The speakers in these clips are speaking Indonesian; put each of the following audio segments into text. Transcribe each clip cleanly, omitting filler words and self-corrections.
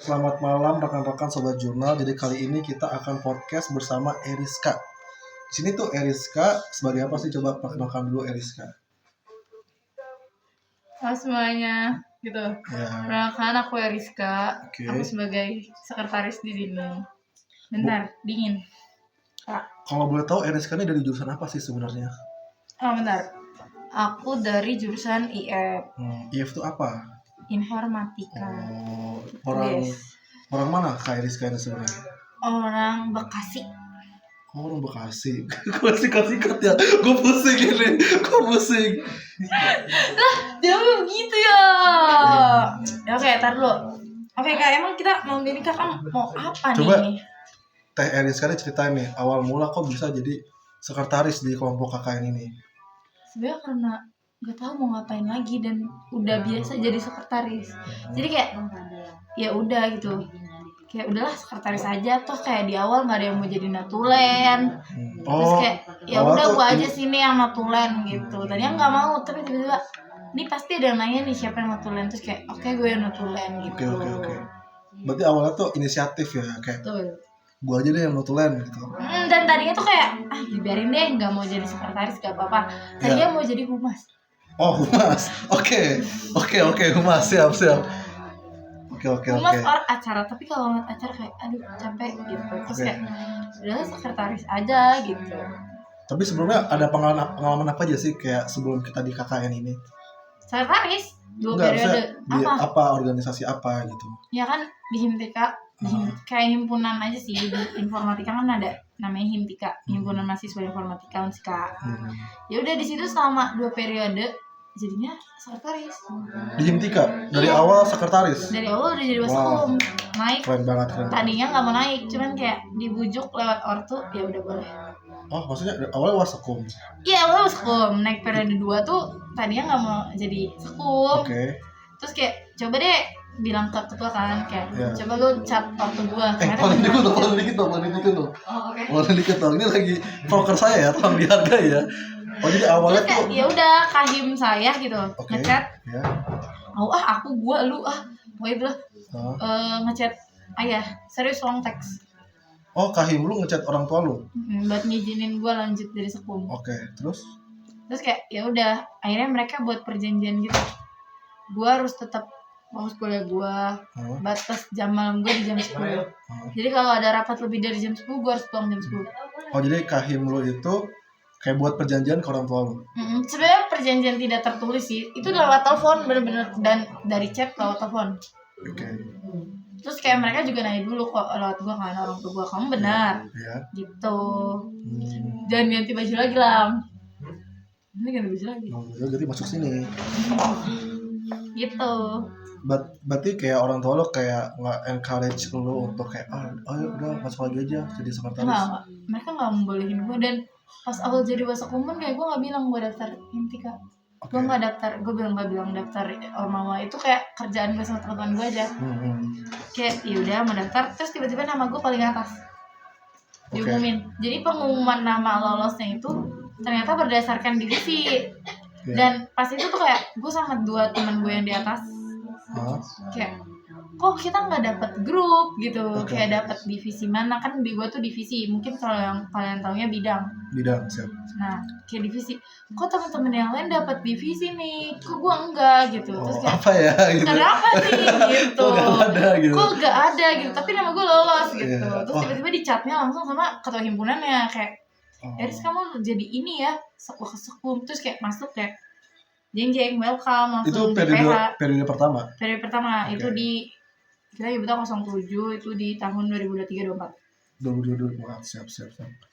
Selamat malam rekan-rekan Sobat Jurnal. Jadi kali ini kita akan podcast bersama Eriska. Di sini tuh Eriska sebagai apa sih? Coba perkenalkan dulu Eriska. Halo semuanya, gitu. Ya. Perkenalkan aku Eriska. Oke. Aku sebagai sekretaris di sini. Bentar, dingin. Kalau boleh tahu Eriska ini dari jurusan apa sih sebenarnya? Oh bentar. Aku dari jurusan IF, IF itu apa? Informatika. Oh, Yes. orang mana Kak Eriska ini sebenarnya? Orang Bekasi. Oh, orang Bekasi. Gue singkat-singkat ya. Gue pusing ini. Gue pusing. Jangan begitu ya. Oke, tar dulu. Oke Kak, emang kita mau milih Kak mau apa Coba. nih? Teh Eriska ini ceritain nih. Awal mula kok bisa jadi sekretaris di kelompok KKN ini? Sebenarnya karena gak tahu mau ngapain lagi dan udah biasa jadi sekretaris. Jadi kayak ya udah gitu. Kayak udahlah sekretaris aja, toh kayak di awal nggak ada yang mau jadi natulen. Terus kayak ya awal udah tuh gua aja sini yang natulen gitu. Tadinya nggak mau, tapi tiba-tiba ini pasti ada yang nanya nih siapa yang natulen, terus kayak oke, gue yang natulen gitu. Oke. Berarti awalnya tuh inisiatif ya, kayak Betul. gua aja deh yang notulen gitu. Dan tadinya tuh kayak biarin deh, nggak mau jadi sekretaris gak apa-apa. Tadinya mau jadi humas. Oh, humas. Oke, humas, siap. Oke. Humas or acara, tapi kalau ngeliat acara kayak aduh capek gitu. Terus kayak udah sekretaris aja gitu. Tapi sebelumnya ada pengalaman apa aja sih kayak sebelum kita di KKN ini? Sekretaris 2 Enggak, periode. di apa organisasi apa gitu? Ya kan di Himtika, kayak himpunan aja sih. Di informatika kan ada namanya Himtika, himpunan mahasiswa informatika Unsika. Ya udah di situ selama 2 periode jadinya sekretaris. Di Himtika dari awal sekretaris. Dari awal udah jadi waskom. Naik. Keren banget. Tadinya nggak mau naik, cuman kayak dibujuk lewat ortu, ya udah boleh. Oh, maksudnya awalnya waskom. Iya, awalnya waskom. Naik periode 2 tuh tadinya nggak mau jadi sekum. Oke. Terus kayak coba deh bilang ke ketua kan kayak coba lu cat waktu gua. Paling dikit dong. Oh, oke. Paling dikit dong. Ini lagi proker saya ya, tolong dihargai ya. Oh, jadi awalnya terus kayak tuh ya udah kahim saya gitu ngechat. Ya. Aku gua lu pokoknya itu ngechat ayah serius long text. Oh, kahim lu ngechat orang tua lu? Buat ngizinin gua lanjut dari sekum. Oke, terus Kayak ya udah akhirnya mereka buat perjanjian gitu. Gua harus tetap fokus kuliah gua. Batas jam malam gua di jam 10. Jadi kalau ada rapat lebih dari jam 10 gua harus pulang jam 10. Oh, jadi kahim lu itu kayak buat perjanjian ke orang tua lu? Sebenarnya perjanjian tidak tertulis sih. Itu lewat telepon bener-bener, dan dari chat lewat telepon. Oke. Terus kayak mereka juga nanya dulu kok lewat gua kan, orang tua gua kamu benar. Iya. Gitu. Jangan ganti baju lagi Lam. Ini ganti baju lagi. Oh, jadi masuk sini. Gitu. Berarti kayak orang tua lo kayak nggak encourage lo untuk kayak ayo udah masuk lagi aja jadi sekretaris. Enggak. Mereka nggak membolehin gue, dan pas awal jadi wasakumen kayak gue nggak bilang gue daftar Himtika. Gue nggak daftar, gue nggak bilang daftar Ormawa. Itu kayak kerjaan gue sama teman gue aja. Kayak yaudah mau daftar, terus tiba-tiba nama gue paling atas diumumin. Jadi pengumuman nama lolosnya itu ternyata berdasarkan divisi. Dan pas itu tuh kayak gue sama 2 teman gue yang di atas kayak kok kita nggak dapat grup gitu. Kayak dapat divisi mana, kan di gue tuh divisi, mungkin kalau yang kalian taunya bidang siap. Nah kayak divisi, kok teman-teman yang lain dapat divisi nih, kok gue enggak gitu. Terus kayak apa ya gitu. Kenapa sih gitu, kok gak ada gitu, tapi nama gue lolos gitu. Terus tiba-tiba di chatnya langsung sama ketua himpunannya kayak Eris kamu jadi ini ya sekum. Terus kayak masuk kayak jeng welcome langsung. Itu periode pertama. Itu di kita nyebutnya 07, itu di tahun 2023-24. 2022 siap.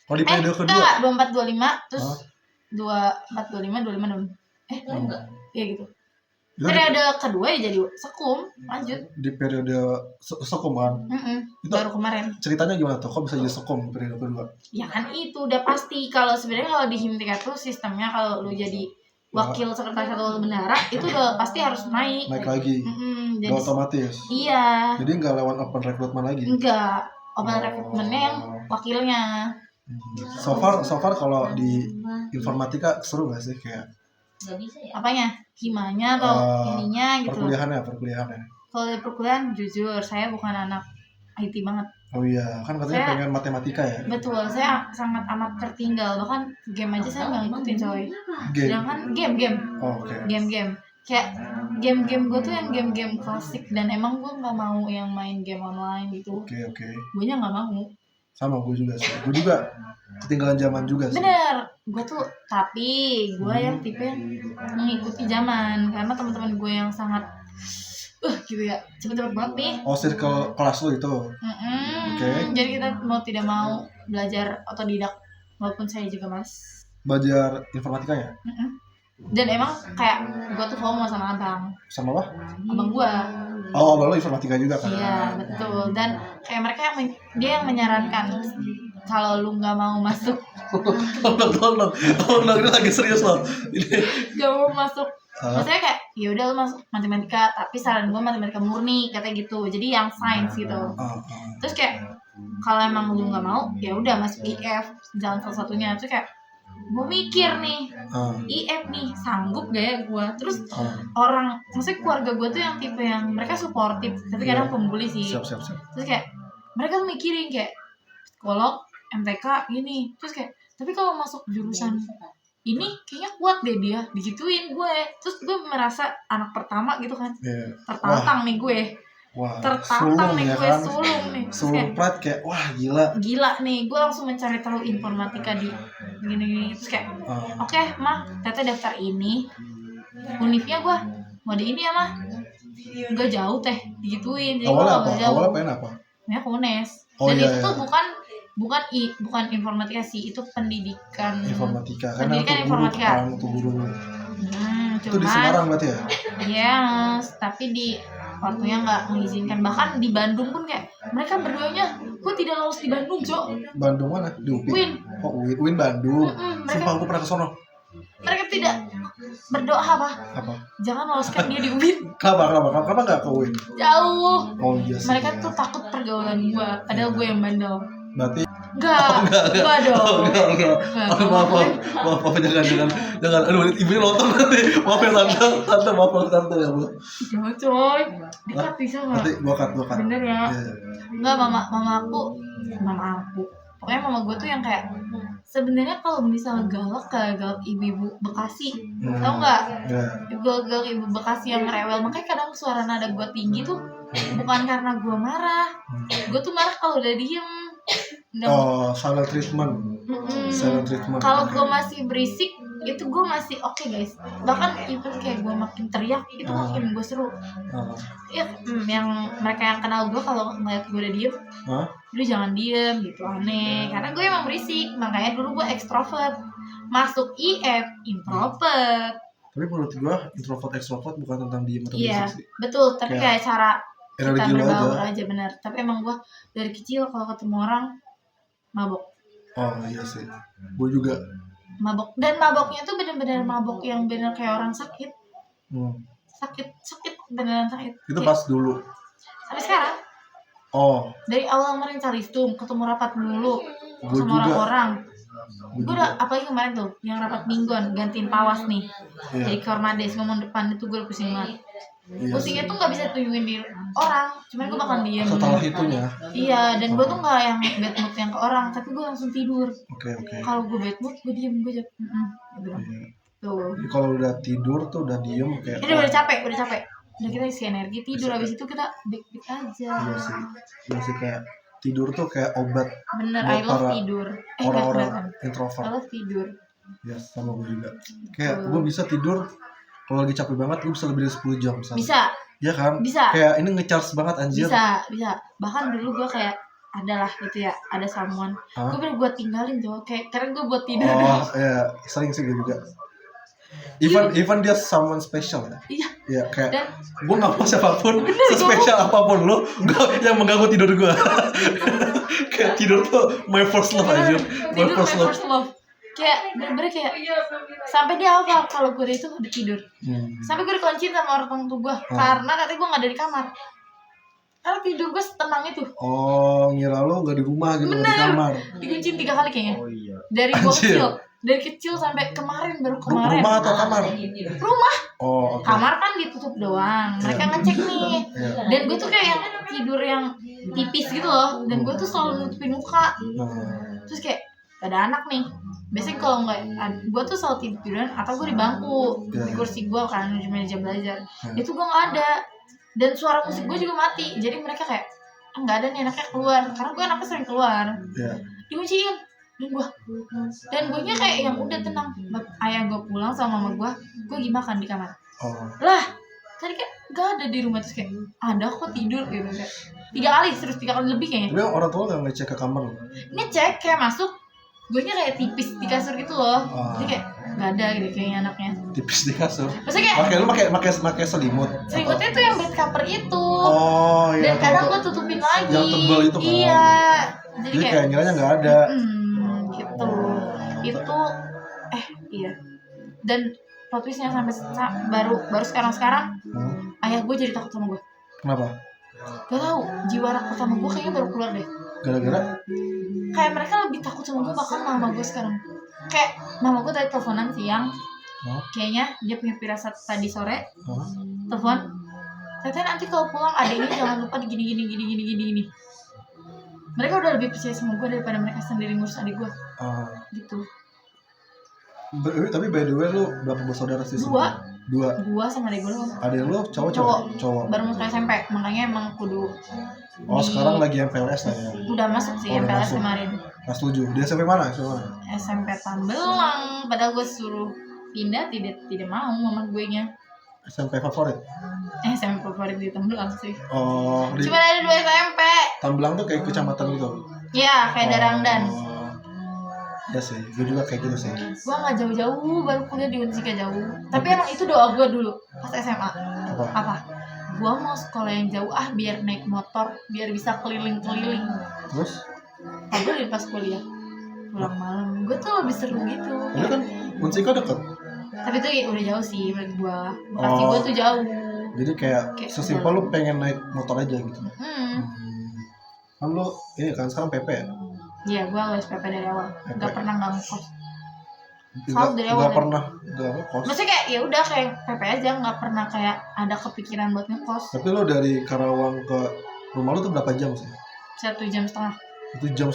Kalau di periode kedua 24-25 terus 24-25 enggak ya gitu. Periode kedua ya jadi sekum lanjut di periode sekum kan. Baru kemarin. Ceritanya gimana tuh kok bisa jadi sekum periode kedua? Ya kan itu udah pasti. Kalau sebenarnya kalau di Himtika tuh sistemnya kalau lu jadi wakil sekretaris atau bendahara itu udah pasti harus naik lagi. Jadi otomatis. Iya. Jadi nggak lewat open recruitment lagi? Enggak, open recruitmentnya yang wakilnya. So far kalau di informatika seru gak sih kayak apanya, himanya atau ininya gitu? Perkuliahannya Kalau dari perkuliahan jujur saya bukan anak IT banget. Oh iya, kan katanya Saya- pengen matematika ya. Betul, saya sangat amat tertinggal. Bahkan game aja saya nggak ngikutin coy. Game. Sedangkan game Oh, oke. game kayak game gue tuh yang game klasik, dan emang gue nggak mau yang main game online gitu. Oke. Gue nya nggak mau. Sama gue juga sih. Gue juga ketinggalan zaman juga sih. Bener, gue tuh tapi gue yang tipe yang mengikuti zaman, karena teman-teman gue yang sangat gitu ya, cepet-cepet banget nih. Oh, circle kelas lu itu. Oke. Jadi kita mau tidak mau belajar otodidak, walaupun saya juga mas. Belajar informatika ya? Dan emang kayak gue tuh FOMO sama Sama apa? abang gue. Oh, abang lu informatika juga kan? Iya betul, dan kayak mereka dia yang menyarankan kalau lu nggak mau masuk, Tolong, ini lagi serius loh. Ini. gak mau masuk, maksudnya kayak ya udah lu masuk matematika, tapi saran gue matematika murni katanya gitu, jadi yang sains gitu. Terus kayak kalau emang lu nggak mau ya udah masuk IF, jalan salah satunya. Terus kayak gue mikir nih, IF nih sanggup gak ya gue. Terus orang, maksudnya keluarga gue tuh yang tipe yang mereka suportif tapi kadang pembuli sih. Siap. Terus kayak mereka tuh mikirin kayak psikolog, MTK gini. Terus kayak tapi kalau masuk jurusan ini kayaknya kuat deh dia, digituin gue. Terus gue merasa anak pertama gitu kan, tertantang nih gue. Wah, Tertantang nih ya gue, kan? sulung nih. Terus Sulung pride kayak wah gila nih, gue langsung mencari tahu informatika di gini. Terus kayak oke, mah teteh daftar ini, univnya gue mau di ini ya mah, gak jauh teh, digituin. Jadi awalnya gue apa? gak jauh. Awalnya pengen apa? Ya UNES. Oh, Dan iya, itu tuh iya. bukan informatika sih, itu pendidikan Informatika, karena Pendidikan untuk informatika. guru itu di cuman Semarang berarti ya? yes, tapi di waktunya nggak mengizinkan. Bahkan di Bandung pun kayak mereka berduanya, gue tidak lolos di Bandung, Cok. Bandung mana? Di UPI? Win. Oh, UIN Bandung. Mereka Sumpah aku pernah ke sono. mereka tidak berdoa apa? Jangan loloskan dia di UIN. Kenapa nggak ke UIN? Jauh. Oh iya sih. Mereka tuh takut pergaulan gue, padahal gue yang bandel. Berarti Enggak dong. enggak. Maaf, jangan. Aduh, ibunya nonton nanti. Maaf ya tante, tante ya, Bu. Jangan coy, dikat bisa nggak? Nanti gua cut. Bener ya? Iya. Enggak, mama aku. Pokoknya mama gue tuh yang kayak sebenarnya kalau misalnya galak ibu-ibu Bekasi, tau nggak? Iya. Galak ibu Bekasi yang rewel, makanya kadang suara nada gue tinggi tuh bukan karena gue marah, gue tuh marah kalau udah diem. Silent treatment. Silent treatment. Kalau gue masih berisik itu gue masih oke, guys. Bahkan even kayak gue makin teriak itu makin gue seru. Ya, yang mereka yang kenal gue kalau ngeliat gue udah diem, lu jangan diem gitu, aneh. Karena gue emang berisik, makanya dulu gue ekstrovert. Masuk IF introvert. Tapi menurut gue introvert extrovert bukan tentang diem atau Iya, berisik sih. betul. Tapi kayak cara kita Energi lo berbaur aja. aja benar. Tapi emang gue dari kecil kalau ketemu orang mabok. Oh iya sih. Gue juga. Mabok, dan maboknya tuh bener-bener mabok yang bener kayak orang sakit. Sakit beneran sakit. Itu Kayak pas dulu. sampai sekarang. Dari awal kemarin Calistung ketemu rapat mulu Gue sama juga. orang-orang. Gue udah apalagi kemarin tuh yang rapat mingguan gantiin pawas nih. Jadi Kormades ngomong depan itu gue pusing banget. Iya Pusingnya sih. tuh nggak bisa tunjukin di orang, cuman gue bakal diem. Setelah itunya. Iya, dan gue tuh nggak yang bad mood yang ke orang, tapi gue langsung tidur. Oke. Kalau gue bad mood, gue diem, gue jawab. Gitu. Iya. Tuh. Jadi kalau udah tidur tuh udah diem kayak. Ini udah capek. Udah kita isi energi tidur, habis itu kita baik-baik aja. Iya sih kayak tidur tuh kayak obat Bener, buat I love para tidur. orang-orang I introvert. love tidur. Ya sama gue juga. Kayak gue bisa tidur kalau lagi capek banget gue bisa lebih dari 10 jam misalnya. Bisa. Iya kan? Bisa. Kayak ini ngecharge banget anjir. Bisa. Bahkan dulu gue kayak adalah gitu ya, ada someone. Gue bener gue tinggalin tuh, kayak karena gue buat tidur. Oh iya, sering sih gue juga. Even dia someone special ya. Iya. Ya kayak Dan gue nggak mau siapapun, sespesial apapun lo, gue yang mengganggu tidur gue. Kayak tidur tuh my first love anjir. My tidur first my love. first love. Kayak bener-bener kayak sampai dia hafal kalau gue itu udah tidur. Sampai gue dikunciin sama orang tua gue karena katanya gue nggak ada di kamar. Karena tidur gue setenang itu. Oh, ngira lo gak di rumah gitu, gak di kamar. Dikunciin 3 kali kayaknya. Oh iya. Dari gue Anjir. kecil. dari kecil sampai kemarin, baru kemarin. Rumah atau kamar? Rumah. Oh, oke. Kamar kan ditutup doang, mereka ngecek nih. Dan gue tuh kayak yang tidur yang tipis gitu loh, dan gue tuh selalu nutupin muka. Terus kayak ada anak nih, biasanya kalau nggak, gue tuh selalu tiduran atau gue di bangku, di kursi gue kan di meja belajar. Itu gue nggak ada, dan suara musik gue juga mati. Jadi mereka kayak nggak ada nih anaknya keluar, karena gue anaknya sering keluar. Diunciin, dan gue nya kayak yang udah tenang. Ayah gue pulang sama mama gue lagi makan di kamar. Lah tadi kayak nggak ada di rumah, terus kayak ada kok tidur gitu kayak 3 kali lebih kayaknya. Tapi orang tua nggak ngecek ke kamar lo? Ngecek, kayak masuk, gue nya kayak tipis di kasur gitu loh. Jadi kayak nggak ada gitu kayaknya anaknya. Tipis di kasur. Maksudnya kayak lu pakai selimut. Selimutnya tuh yang bed cover itu. Oh iya. Dan kadang gue tutupin lagi. Yang tebal itu kan. Iya. Jadi kayak ngiranya nggak ada. Gitu. Itu iya. Dan plot twistnya sampai baru sekarang ayah gue jadi takut sama gue. Kenapa? Gak tau, jiwa anak pertama gue kayaknya baru keluar deh. Gara-gara? Kayak mereka lebih takut sama gue bahkan mama gue sekarang. Kayak mama gue tadi teleponan siang, kayaknya dia punya firasat tadi sore, telepon, Teteh nanti kalau pulang adiknya jangan lupa gini. Mereka udah lebih percaya sama gue daripada mereka sendiri ngurus adik gue. Gitu. Tapi by the way lu berapa bersaudara sih? Dua. Gua sama adik gue. Adik lu cowok. Baru masuk SMP, makanya emang kudu. Sekarang lagi MPLS lah ya. Udah masuk sih MPLS kemarin. Kelas 7. Dia SMP mana? SMP Tambelang. Padahal gue suruh pindah tidak mau mama gue nya. SMP favorit? SMP favorit di Tambelang sih. Cuma ada 2 SMP. Tambelang tuh kayak kecamatan gitu. Iya, kayak Darangdan. Ya sih, gue juga kayak gitu sih. Gue nggak jauh-jauh, baru kuliah di Unsika jauh. Tapi emang itu doa gue dulu pas SMA. Apa? Gue mau sekolah yang jauh biar naik motor, biar bisa keliling-keliling. Terus? Tapi pas kuliah pulang malam, gue tuh lebih seru gitu. Ini kan Unsika deket. Tapi itu udah jauh sih menurut gue. Bekasi gue tuh jauh. Jadi kayak sesimpel lu pengen naik motor aja gitu. Kan lu ini kan sekarang PP ya? Iya, gue SPP dari awal. Gak pernah nggak ngekos. Gak pernah ngekos. Maksudnya kayak ya udah kayak PP aja, nggak pernah kayak ada kepikiran buat ngekos. Tapi lo dari Karawang ke rumah lo tuh berapa jam sih? 1,5 jam. 1,5 jam?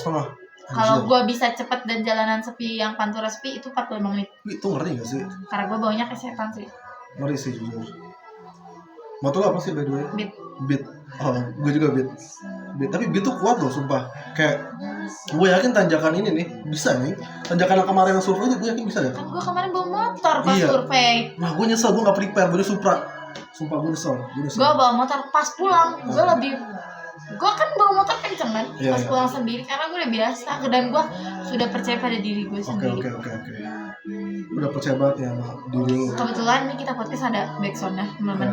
Kalau gue bisa cepet dan jalanan sepi yang Pantura sepi itu 45 menit. Itu ngeri gak sih? Karena gue baunya kayak setan sih. Ngeri sih jujur. Motor lo apa sih by the way? Beat. Gue juga beat. Tapi beat tuh kuat loh sumpah. Kayak gue yakin tanjakan ini nih bisa nih. Tanjakan yang kemarin yang survei itu gue yakin bisa deh. Kan gue kemarin bawa motor pas survei. Nah gue nyesel, gue gak prepare, gue Supra. Sumpah gue nyesel. Gue bawa motor pas pulang. Gue kan bawa motor kenceng kan pas pulang sendiri karena gue udah biasa dan gue sudah percaya pada diri gue sendiri. Oke. Udah percaya banget ya sama diri lu. Kebetulan nih kita podcast ada backsoundnya teman-teman.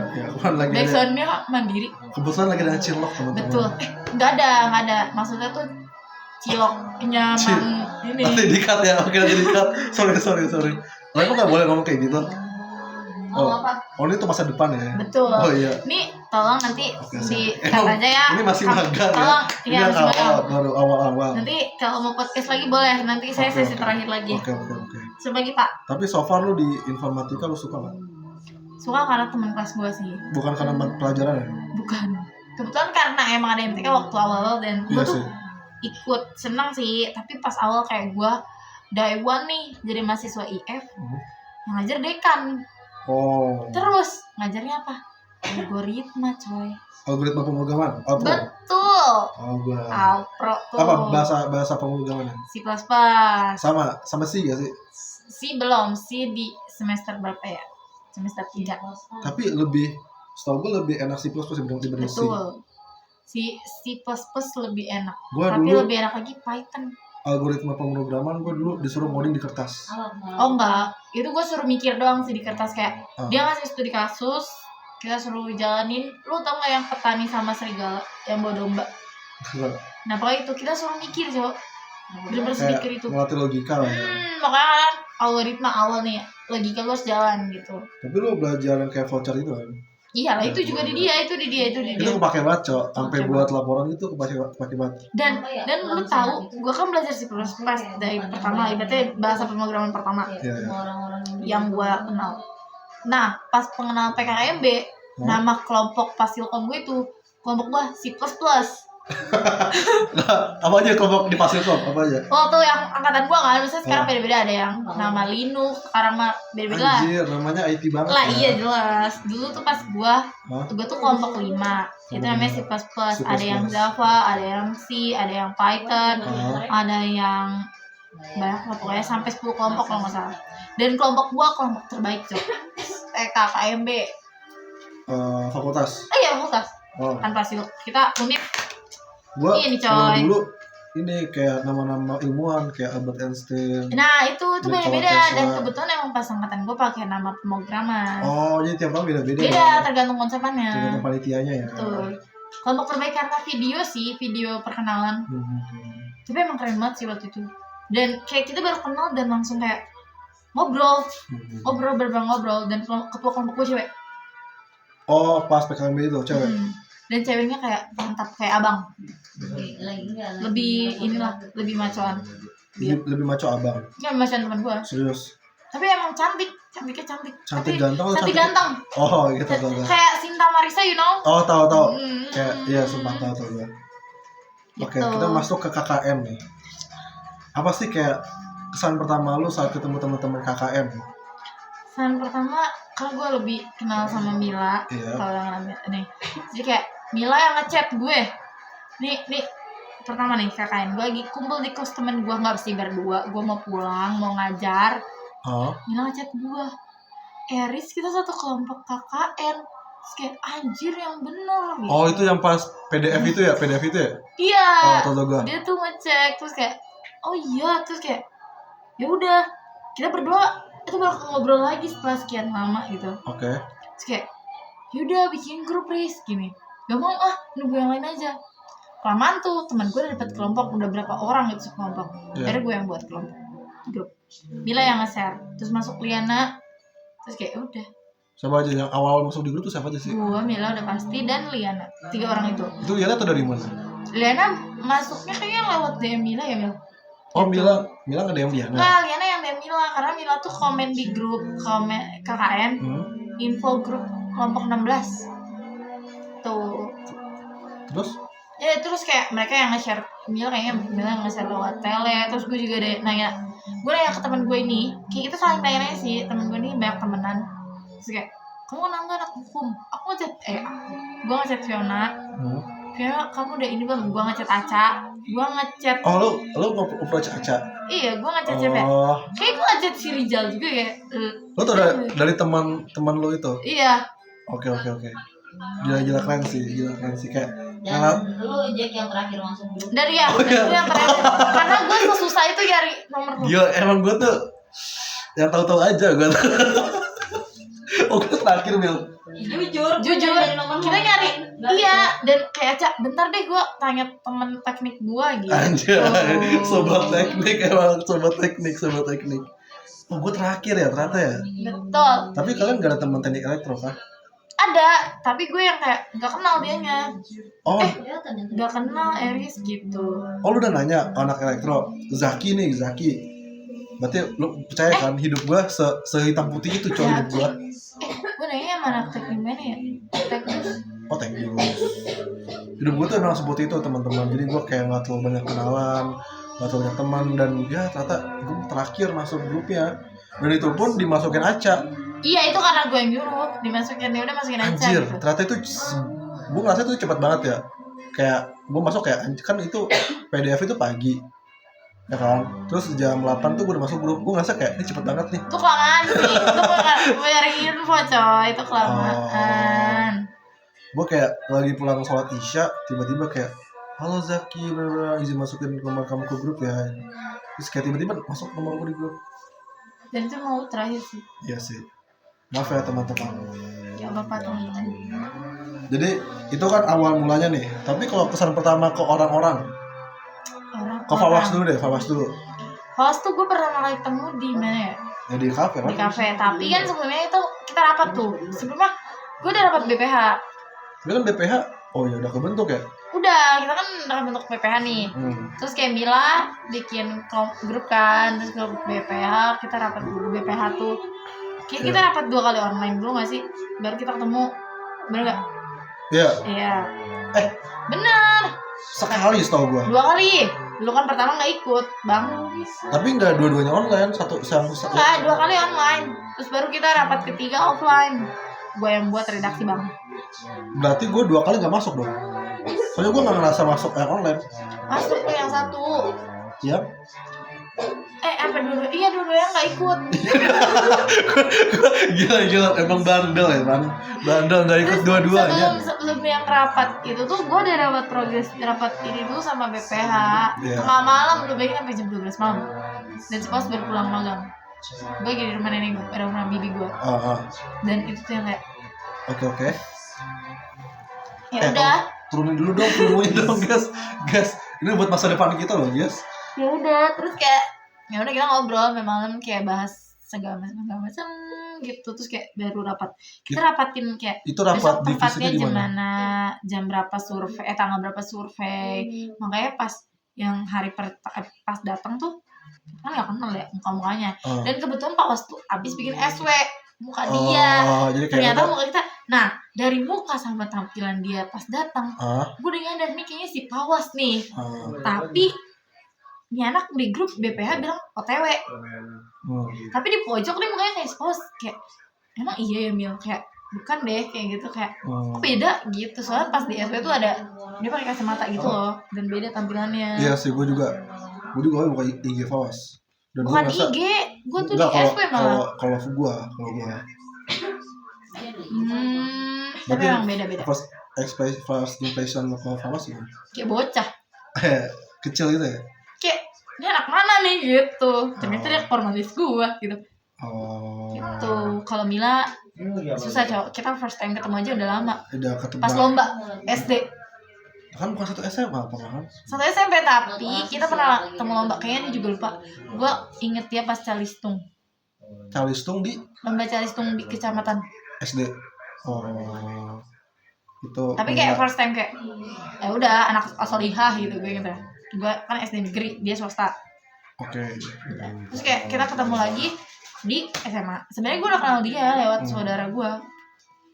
Backsoundnya mandiri. Kebetulan lagi ada cilok teman-teman. Betul. Nggak ada. Maksudnya tuh ciloknya ini. Nanti di-cut ya. Oke, nanti di-cut. Sorry. Lo emang nggak boleh ngomong kayak gitu? Apa? Ini tuh masa depan ya? Betul. Oh iya. Nih tolong nanti di-cut aja ya. Ini masih magang tolong, ya? Ini baru awal-awal. Nanti kalau mau podcast lagi boleh. Nanti saya sesi terakhir lagi. Oke. Sebagai Pak. Tapi so far lu di informatika lu suka nggak? Suka karena teman kelas gue sih. Bukan karena pelajaran ya? Bukan. Kebetulan karena emang ada MTK waktu awal dan gue tuh ikut senang sih. Tapi pas awal kayak gue day one nih jadi mahasiswa IF yang ngajar dekan. Terus ngajarnya apa? Algoritma coy. Algoritma pemrograman? Betul. Alpro tuh. Apa bahasa pemrograman? C++. Sama C gak sih? C belum, C di semester berapa ya? Semester 3. Tapi setahu gue lebih enak C++ dibanding C. Betul. C++ lebih enak. Tapi dulu, lebih enak lagi Python. Algoritma pemrograman gue dulu disuruh ngoding di kertas. Oh enggak, itu gue suruh mikir doang sih di kertas kayak dia ngasih studi kasus, kita suruh jalanin. Lu tau nggak yang petani sama serigala yang bawa domba? Nah pokoknya itu kita suruh mikir coba, bener-bener mikir itu. Ngelatih logika lah ya. Makanya kan algoritma awal nih logika lu harus jalan gitu. Tapi lu belajar yang kayak voucher itu kan? Iya lah, itu juga di dia. Itu kepake banget, Cok. Sampai buat laporan itu kepake banget. Dan lu tahu, gue kan belajar C++ dari pertama, ibaratnya bahasa pemrograman pertama yang gue kenal. Nah, pas pengenalan PKMB, nama kelompok Fasilkom gue itu kelompok gue C++. Nah, apa aja kelompok di Fasilkom? Apa aja? Waktu yang angkatan gue kan, misalnya sekarang beda-beda, ada yang nama Linux, sekarang mah beda-beda lah. Anjir, namanya IT banget lah. ya. Iya jelas. Dulu tuh pas gue tuh kelompok 5. Itu namanya C++. Ada yang Java, ada yang C, ada yang Python, ada yang banyak lah, pokoknya sampai 10 kelompok kalau nggak salah. Dan kelompok gue kelompok terbaik, Cok. KKMB. Fakultas. Iya, fakultas. Kan pasti kita unik. Gua ini coy. Dulu ini kayak nama-nama ilmuwan kayak Albert Einstein. Nah, itu beda-beda dan kebetulan emang pas angkatan gue pakai nama pemrograman. Oh, jadi tiap orang beda-beda. Beda, ya? tergantung konsepannya. Tergantung panitianya ya. Betul. Kelompok terbaik karena video perkenalan. Tapi emang keren banget sih waktu itu. Dan kayak kita baru kenal dan langsung kayak ngobrol dan ketua kelompok gue cewek. Oh, pas PKMB itu cewek. Dan ceweknya kayak mantap kayak abang. Lebih macoan. Lebih maco abang. Iya, macoan teman gue. Serius. Tapi emang cantiknya cantik. Cantik ganteng. Oh, gitu tuh. Kayak Sinta Marisa, you know? Oh, tahu. Kayak iya, sumpah tahu gue. Oke, kita masuk ke KKM nih. Apa sih kayak kesan pertama lu saat ketemu teman-teman KKM? Kesan pertama, kan gue lebih kenal sama Mila. Kalau yang namanya nih. Jadi kayak Mila yang ngechat gue. Nih pertama nih KKN gue lagi kumpul di kos temen gue, nggak mesti berdua, gue mau pulang mau ngajar. Mila ngechat gue, Eris kita satu kelompok KKN. Terus kayak anjir yang bener gitu. Oh, itu yang pas PDF itu ya? Iya. Oh, tahu gue. Dia tuh ngecek terus kayak oh iya, terus kayak ya udah kita berdua itu bakal ngobrol lagi setelah sekian lama gitu. Oke. Terus kayak yaudah bikin grup Riz gini. Gak mau nunggu yang lain aja. Kelamaan tuh teman gue udah dapet kelompok, udah berapa orang gitu sekelompok. Akhirnya gue yang buat kelompok grup. Mila yang nge-share, terus masuk Liana, terus kayak udah. Siapa aja yang awal masuk di grup tuh siapa aja sih? Gue, Mila udah pasti, dan Liana. 3 orang itu. Itu Liana tuh dari mana? Liana masuknya kayaknya lewat DM Mila ya, Mil. Oh, gitu. Mila nge-DM Liana? Enggak, Liana yang DM Mila, karena Mila tuh komen di grup KKN, info grup kelompok 16. Tuh. Terus? Ya terus kayak mereka yang nge-share, Mila yang nge-share lewat tele. Terus gue juga nanya ke teman gue ini, kayak kita saling tanya sih, temen gue ini banyak temenan. Terus kayak, kamu kenal gak anak hukum? Aku gue ngechat Fiona. Fiona, kamu udah ini belum? Gue ngechat Aca. Gue ngechat. Oh, lu approach Aca? Iya, gue ngechat siapa? Kayak gue ngechat si Rizal juga ya. Lu tuh dari teman lu itu? Iya. Oke. Gila keren sih kayak. Dan lu Jack yang terakhir langsung grup. Dari yang terakhir. Karena gue sesusah itu nyari nomor lu. Gila, emang gue tuh yang tahu-tahu aja gue. Oh, gue terakhir Mil. Jujur kita nyari iya, dan kayak Aca bentar deh gue tanya temen teknik gue gitu. Anjir, sobat teknik. Oh, gue terakhir ya ternyata ya. Betul. Tapi kalian gak ada teman teknik elektro kan? Ada, tapi gue yang kayak gak kenal dianya. Oh, gak kenal Eris gitu. Oh, lu udah nanya anak elektro Zaki. Berarti lu percaya kan hidup gue sehitam putih itu coy hidup gue. Gue nanya sama anak teknik mana ya? Teknik. Oh, teknik. Hidup gue tuh emang seperti itu teman-teman. Jadi gue kayak gak terlalu banyak kenalan, gak terlalu banyak teman, dan ya ternyata gue terakhir masuk grupnya. Dan itu pun dimasukin Aca. Iya, itu karena gue yang nyuruh dimasukin, ya udah masukin Aca. Anjir, gitu. ternyata itu gue ngerasa itu cepat banget ya. Kayak gue masuk kayak kan itu PDF itu pagi. Ya kan, terus jam 8 tuh gue udah masuk grup. Gue ngerasa kayak ini cepet banget nih. Itu kelamaan sih, itu gue nyari info coy, itu kelamaan. Gue kayak lagi pulang sholat isya, tiba-tiba kayak halo Zaki, izin masukin nomor kamu ke grup ya. Terus kayak tiba-tiba masuk nomor gue di grup. Dan itu mau terakhir sih. Iya sih. Maaf ya teman-teman. Ya bapak teman-teman. Jadi itu kan awal mulanya nih. Tapi kalau kesan pertama ke orang-orang, ke Fawas dulu. Fawas tuh gue pertama kali ketemu di mana ya? Ya di kafe kan? Di kafe. Tapi kan sebelumnya itu kita rapat tuh. Sebelumnya Gue udah dapat BPH. Dia kan BPH, oh ya udah kebentuk ya. Udah, kita kan udah bentuk BPH nih. Terus kayak Mila bikin grup kan, terus grup BPH, kita rapat dulu BPH tuh. Kayak kita rapat 2 kali online dulu gak sih? Baru kita ketemu. Bener gak? Iya. Iya. Eh, bener. sekali setahu gua. 2 kali. Lu kan pertama gak ikut, Bang. Tapi nggak dua-duanya online, satu. Enggak, 2 kali online. Terus baru kita rapat ketiga offline. Gue yang buat redaksi, Bang. Berarti gua 2 kali nggak masuk dong. Soalnya gua nggak ngerasa masuk yang online. Masuk tuh yang satu. Iya. Apa dua-dua? Iya, dua-duanya gak ikut. Gila, emang bandel ya, Bang. Bandel nggak ikut dua-duanya. Sebelum yang rapat itu tuh gue udah dapat progres rapat ini dulu sama BPH. Iya. Tengah malam lu bayangin sampai jam 12 malam. Dan pas baru pulang magang. Gue lagi di rumah nenek gue, ada rumah bibi gue. Dan itu tuh yang kayak Oke. ya udah. Turunin dulu dong ilmunya dong, guys. Ini buat masa depan kita loh, guys. Ya udah, terus kayak ya udah kita ngobrol memang kayak bahas segala macam gitu. Terus kayak baru rapat. Kita rapatin kayak itu rapat besok tempatnya divisinya di jam mana? mana, jam berapa survei, tanggal berapa survei. Makanya pas yang hari pas datang tuh kan nggak kenal ya muka-mukanya. Dan kebetulan Pak Was tuh abis bikin SW muka dia. Jadi ternyata muka kita. Nah, dari muka sama tampilan dia pas datang, gue udah nyadar nih kayaknya si Pak Was nih. Tapi ini anak di grup BPH bilang OTW. Tapi di pojok nih mukanya kayak pos kayak emang iya ya Mil, kayak bukan deh kayak gitu, kayak kok beda gitu. Soalnya pas di SW tuh ada dia pakai kacamata gitu loh dan beda tampilannya. Iya sih, gue juga buka IG Fawas. Bukan IG, gue tuh di SW malah. Kalau gue. Tapi emang beda-beda. First impression lo ke Fawas gimana? Kayak bocah. Kecil gitu ya? Kayak ini anak mana nih gitu. Ternyata dia formalis gue gitu. Gitu. Kalau Mila susah cowok. Kita first time ketemu aja udah lama. Udah ketemu. Pas lomba SD. Kan bukan satu SMA apa kan? Satu SMP tapi kita pernah ketemu lomba kayaknya dia juga lupa. Gue inget dia pas Calistung. Calistung di? Lomba Calistung di kecamatan. SD. Itu. Tapi kayak first time kayak ya udah anak asolihah gitu gue gitu. Gue kan SD negeri, dia swasta. Oke. Terus kayak kita ketemu lagi di SMA. Sebenarnya gue udah kenal dia lewat saudara gue.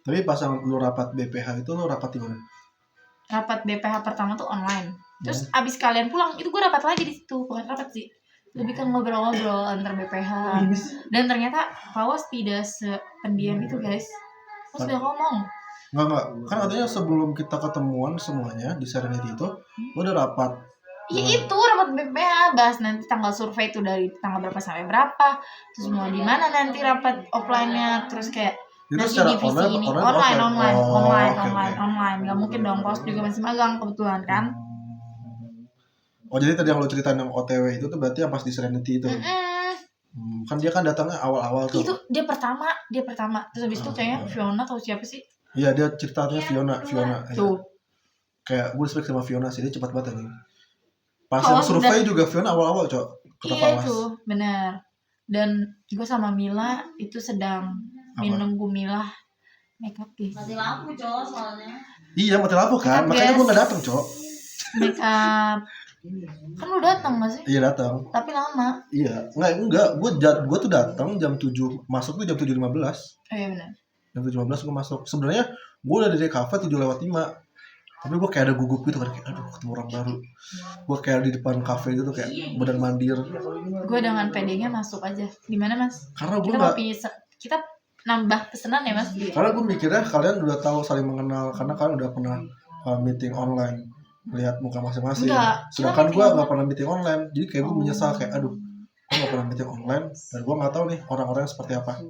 Tapi pas lu rapat BPH itu lu rapat di mana? Rapat BPH pertama tuh online. Terus abis kalian pulang itu gue rapat lagi di situ. Bukan rapat sih, lebih kan ngobrol-ngobrol antar BPH. Dan ternyata Fawas tidak sependiam itu guys. Terus udah ngomong. Enggak. Kan katanya sebelum kita ketemuan semuanya di Serenity itu, lu udah rapat. Iya itu rapat BPH, bahas nanti tanggal survei itu dari tanggal berapa sampai berapa. Terus mau di mana nanti rapat offline-nya. Terus kayak itu nanti secara divisi ini online. Gak mungkin dong, Paus juga masih magang kebetulan kan. Jadi tadi yang lo ceritain yang OTW itu tuh berarti yang pas di Serenity itu. Kan dia kan datangnya awal-awal tuh. Itu dia pertama. Terus habis itu kayaknya Fiona atau siapa sih? Iya, dia ceritanya Fiona. Tuh. Kayak gue respect sama Fiona sih, dia cepat banget nih. Pas yang survei juga Fiona awal-awal, Cok. Iya itu, benar. Dan gue sama Mila itu sedang minum gumilah makeup guys. Mati lampu cowok soalnya. Iya, mati lampu kan, makanya gue gak datang, Cok. Makeup. Kan lu datang gak sih? Iya datang. Tapi lama. Iya, enggak. Gue tuh datang jam 7, masuk tuh jam 7.15. Oh iya benar. Jam 7.15 gue masuk. Sebenarnya gue udah dari kafe 7:05. Tapi gue kayak ada gugup gitu kan, kayak aduh ketemu orang baru. Gue kayak di depan kafe gitu kayak benar mandir. Gue dengan pedenya masuk aja. Di mana Mas? Karena gue kita nambah pesanan ya Mas? Karena gue mikirnya kalian udah tahu saling mengenal karena kalian udah pernah meeting online, lihat muka masing-masing. Sedangkan gue nggak pernah meeting online, jadi kayak gue menyesal kayak aduh, gue nggak pernah meeting online dan gue nggak tahu nih orang-orang seperti apa.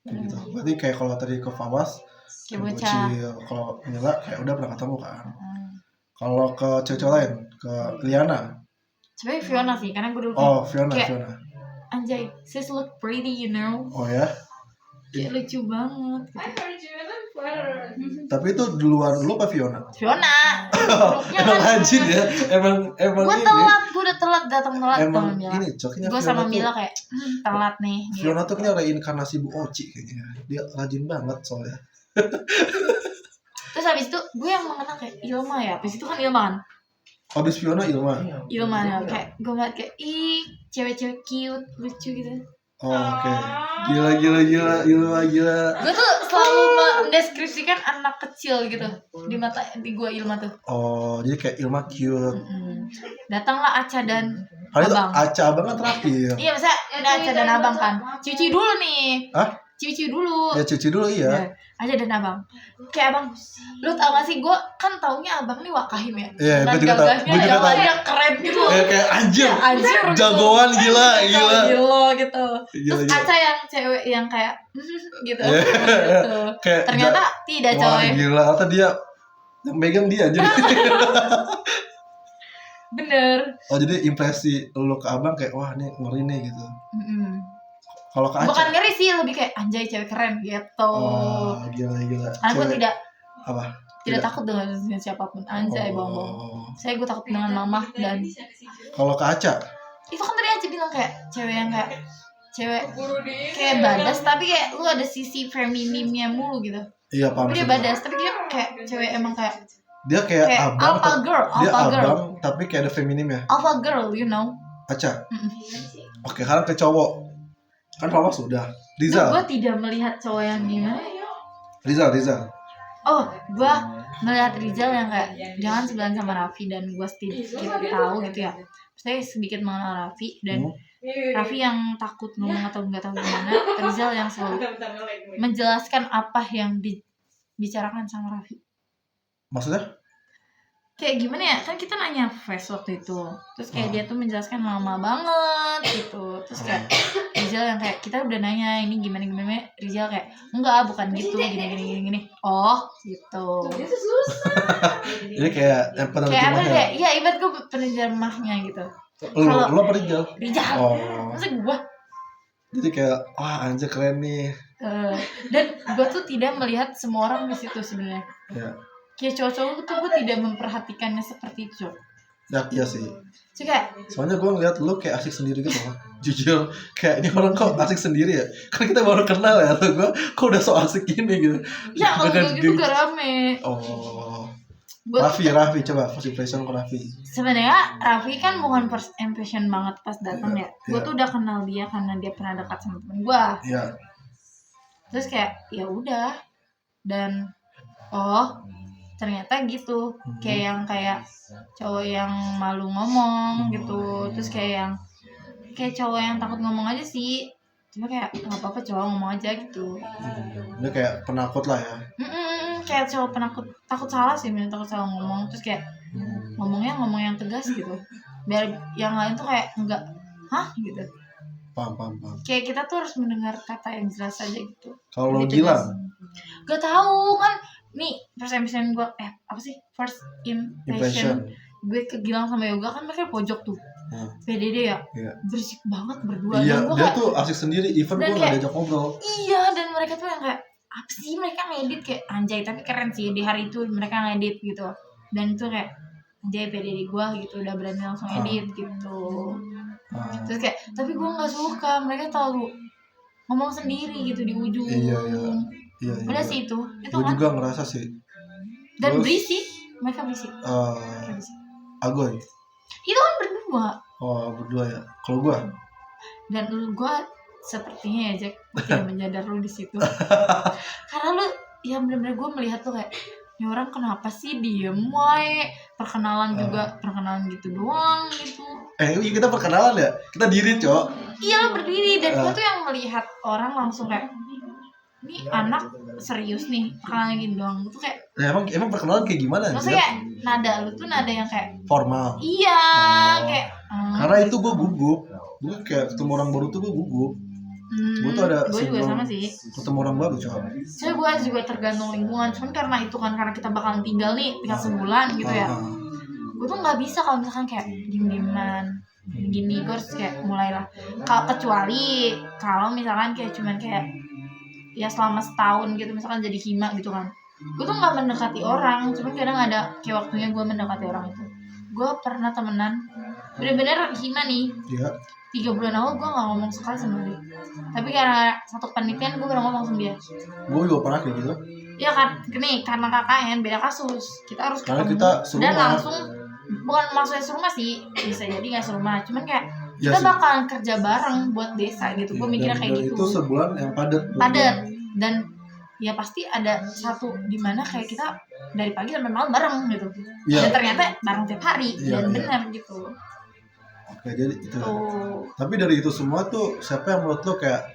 Gitu. Berarti kayak kalau tadi ke Fawas, kayak bocil, kalau Mila kayak udah pernah ketemu kan. Kalau ke cewek lain, ke Liana. Sebenarnya Fiona sih, karena gue dulu. Oh Fiona. Anjay, sis look pretty, you know. Oh ya. Kayak lucu banget. Tapi itu duluan lu apa Fiona? Fiona. Emang rajin ya. Emang gue telat, gue udah telat datang emang Mila. Ini coknya gue sama Mila kayak telat nih. Fiona tuh kayaknya reinkarnasi Bu Oci kayaknya. Dia rajin banget soalnya. Terus habis itu gue yang mengenal kayak Ilma ya, habis itu kan Ilma kan, Habis Fiona Ilma. Ilma ya, kayak gue ngeliat kayak ih cewek-cewek cute lucu gitu. Oh, oke. Gila Ilma gila. Gue tuh selalu mendeskripsikan anak kecil gitu di mata di gue Ilma tuh. Oh, jadi kayak Ilma cute. Datanglah Aca dan Kali itu Abang. Aca Abang kan terakhir. Iya, masa ada Aca dan Abang kan. Cici dulu nih. Hah? Cici dulu. Ya cuci dulu iya. Ya, Aca dan Abang. Kayak Abang, lu tau gak sih, gue kan taunya Abang nih Wakahim ya. Iya, Dan gue juga tahu. gagahnya Gue juga tahu. jalannya keren gitu. Kayak anjir. Ya, anjir. Jagoan gila. Gila gitu. Gila, Terus gila. Aca yang cewek yang kayak gitu. Iya. Gitu. Kayak Ternyata tidak wah coy. gila, atau dia yang megang dia aja. Bener. Oh, jadi impresi lu ke Abang kayak wah nih ngeri nih gitu. Mm-mm. Kalau ke Aca, Bukan ngeri sih, lebih kayak anjay cewek keren gitu. oh gila. Karena gue Cewek- tidak apa? takut dengan siapapun, anjay bohong-bohong. Oh. Saya gue takut dengan mama dan Kalau ke Aca, itu kan tadi aja bilang kayak cewek yang kayak cewek kayak badas tapi kayak lu ada sisi feminimnya mulu gitu. iya paham. Tapi dia maksudnya. badas tapi dia kayak cewek emang kayak Dia kayak abang, alpha girl, dia alpha girl, abang tapi kayak ada feminim ya. alpha girl, you know. Aca. Mm-mm. Oke, sekarang ke cowok. Kan Papa sudah. Rizal. Gue tidak melihat cowok yang gimana. Rizal. Oh, gue melihat Rizal yang kayak jangan sebelahan sama Raffi dan gue sedikit tahu gitu ya. Saya sedikit mengenal Raffi dan Raffi yang takut ngomong atau nggak tahu gimana. Rizal yang selalu menjelaskan apa yang dibicarakan sama Raffi. Maksudnya? Kayak gimana ya, kan kita nanya face waktu itu, terus kayak dia tuh menjelaskan lama banget gitu, terus kayak Rizal yang kayak kita udah nanya ini gimana, Rizal kayak enggak bukan gitu, gini, oh gitu. Ini kayak Kayak apa penerjemahnya. ya, ya ibarat gue penerjemahnya gitu. Lu apa Rizal? Rizal, Oh. masa gue Jadi kayak wah anjir keren nih. dan gue tuh tidak melihat semua orang di situ sebenarnya. Ya. Kayak cowok-cowok tuh gue tidak memperhatikannya seperti itu. Ya, iya sih. Jadi kayak Soalnya gue ngeliat lu kayak asik sendiri gitu loh. Jujur, kayak ini orang kok asik sendiri ya. Kan kita baru kenal ya, atau gue kok udah so asik gini gitu. ya kalau Dengan gue gitu geng- gak rame. Oh. Gua Raffi coba first impression ke Raffi. sebenarnya Raffi kan bukan first impression banget pas datang ya. Gue Iya. tuh udah kenal dia karena dia pernah dekat sama temen gue. Iya. Terus kayak ya udah dan oh ternyata gitu. Kayak yang kayak cowok yang malu ngomong gitu. Terus kayak cowok yang takut ngomong aja sih. Cuma kayak nggak apa-apa cowok ngomong aja gitu. Dia kayak penakut lah ya. Kayak cowok penakut, takut salah sih, takut salah ngomong. Terus kayak ngomong yang tegas gitu. Biar yang lain tuh kayak enggak hah gitu. Paham. Kayak kita tuh harus mendengar kata yang jelas aja gitu. Kalau Lebih Gilang, tegas. Gak tahu kan. Nih first impression gue apa sih first impression gue ke Gilang sama Yoga kan mereka pojok tuh. PDD ya. Iya. Berisik banget berdua. Iya, Dan gua dia kayak, tuh asik sendiri. Even dan gue nggak kayak- diajak ngobrol. iya, dan mereka tuh yang kayak apa sih, mereka ngedit kayak anjay, tapi keren sih di hari itu mereka ngedit gitu. Dan itu kayak anjay PDD gue gitu udah berani langsung edit gitu. Terus kayak tapi gue nggak suka mereka terlalu ngomong sendiri gitu di ujung. Iya. Udah sih itu Gue kan. juga ngerasa sih. Dan Terus, berisik, mereka berisik. Agoy. Itu kan berdua. Oh, berdua ya. Kalau gue, Dan gue sepertinya ya Jack, gue tidak menyadar lu di situ. Karena lu ya benar-benar gue melihat tuh kayak ini orang kenapa sih diem wae, perkenalan juga perkenalan gitu doang gitu. kita perkenalan ya. Kita diri, Cok. Iya, lo berdiri dan gue tuh yang melihat orang langsung kayak ini anak serius nih perkenalan gitu doang. Itu kayak Nah, emang perkenalan kayak gimana maksudnya sih? kayak nada lu tuh nada yang kayak Formal. iya kayak Karena itu gue gugup. Gue kayak ketemu orang baru tuh gue gugup. Gue tuh ada gue juga sindrom sama sih. ketemu orang baru, Cok. Saya gue juga tergantung lingkungan, cuman karena itu kan karena kita bakalan tinggal nih sebulan gitu ya. Gue tuh nggak bisa kalau misalkan kayak diem-dieman gini, gue harus kayak mulailah. Kecuali kalau misalkan kayak cuman kayak ya selama setahun gitu, misalkan jadi hima gitu kan. Gue tuh nggak mendekati orang, cuman kadang ada kayak waktunya gue mendekati orang itu. Gue pernah temenan, bener-bener hima nih. Iya. 3 bulan awal gue gak ngomong sekali sama dia. Tapi karena satu penelitian gue baru ngomong sama dia. Gue juga pernah kayak gitu. Ya kan, nih karena KKN beda kasus, kita harus Karena ketemu kita dan serumah. langsung bukan maksudnya serumah sih, bisa jadi nggak serumah, cuman kayak Ya kita sih. bakalan kerja bareng buat desa gitu. Gue mikirnya Dan kayak gitu. itu sebulan yang padat. Padat dan ya pasti ada satu di mana kayak kita dari pagi sampai malam bareng gitu. Iya. Dan ternyata bareng tiap hari Iya, dan iya. benar gitu. Oke, jadi itu. Tuh. Tapi dari itu semua tuh siapa yang menurut lo kayak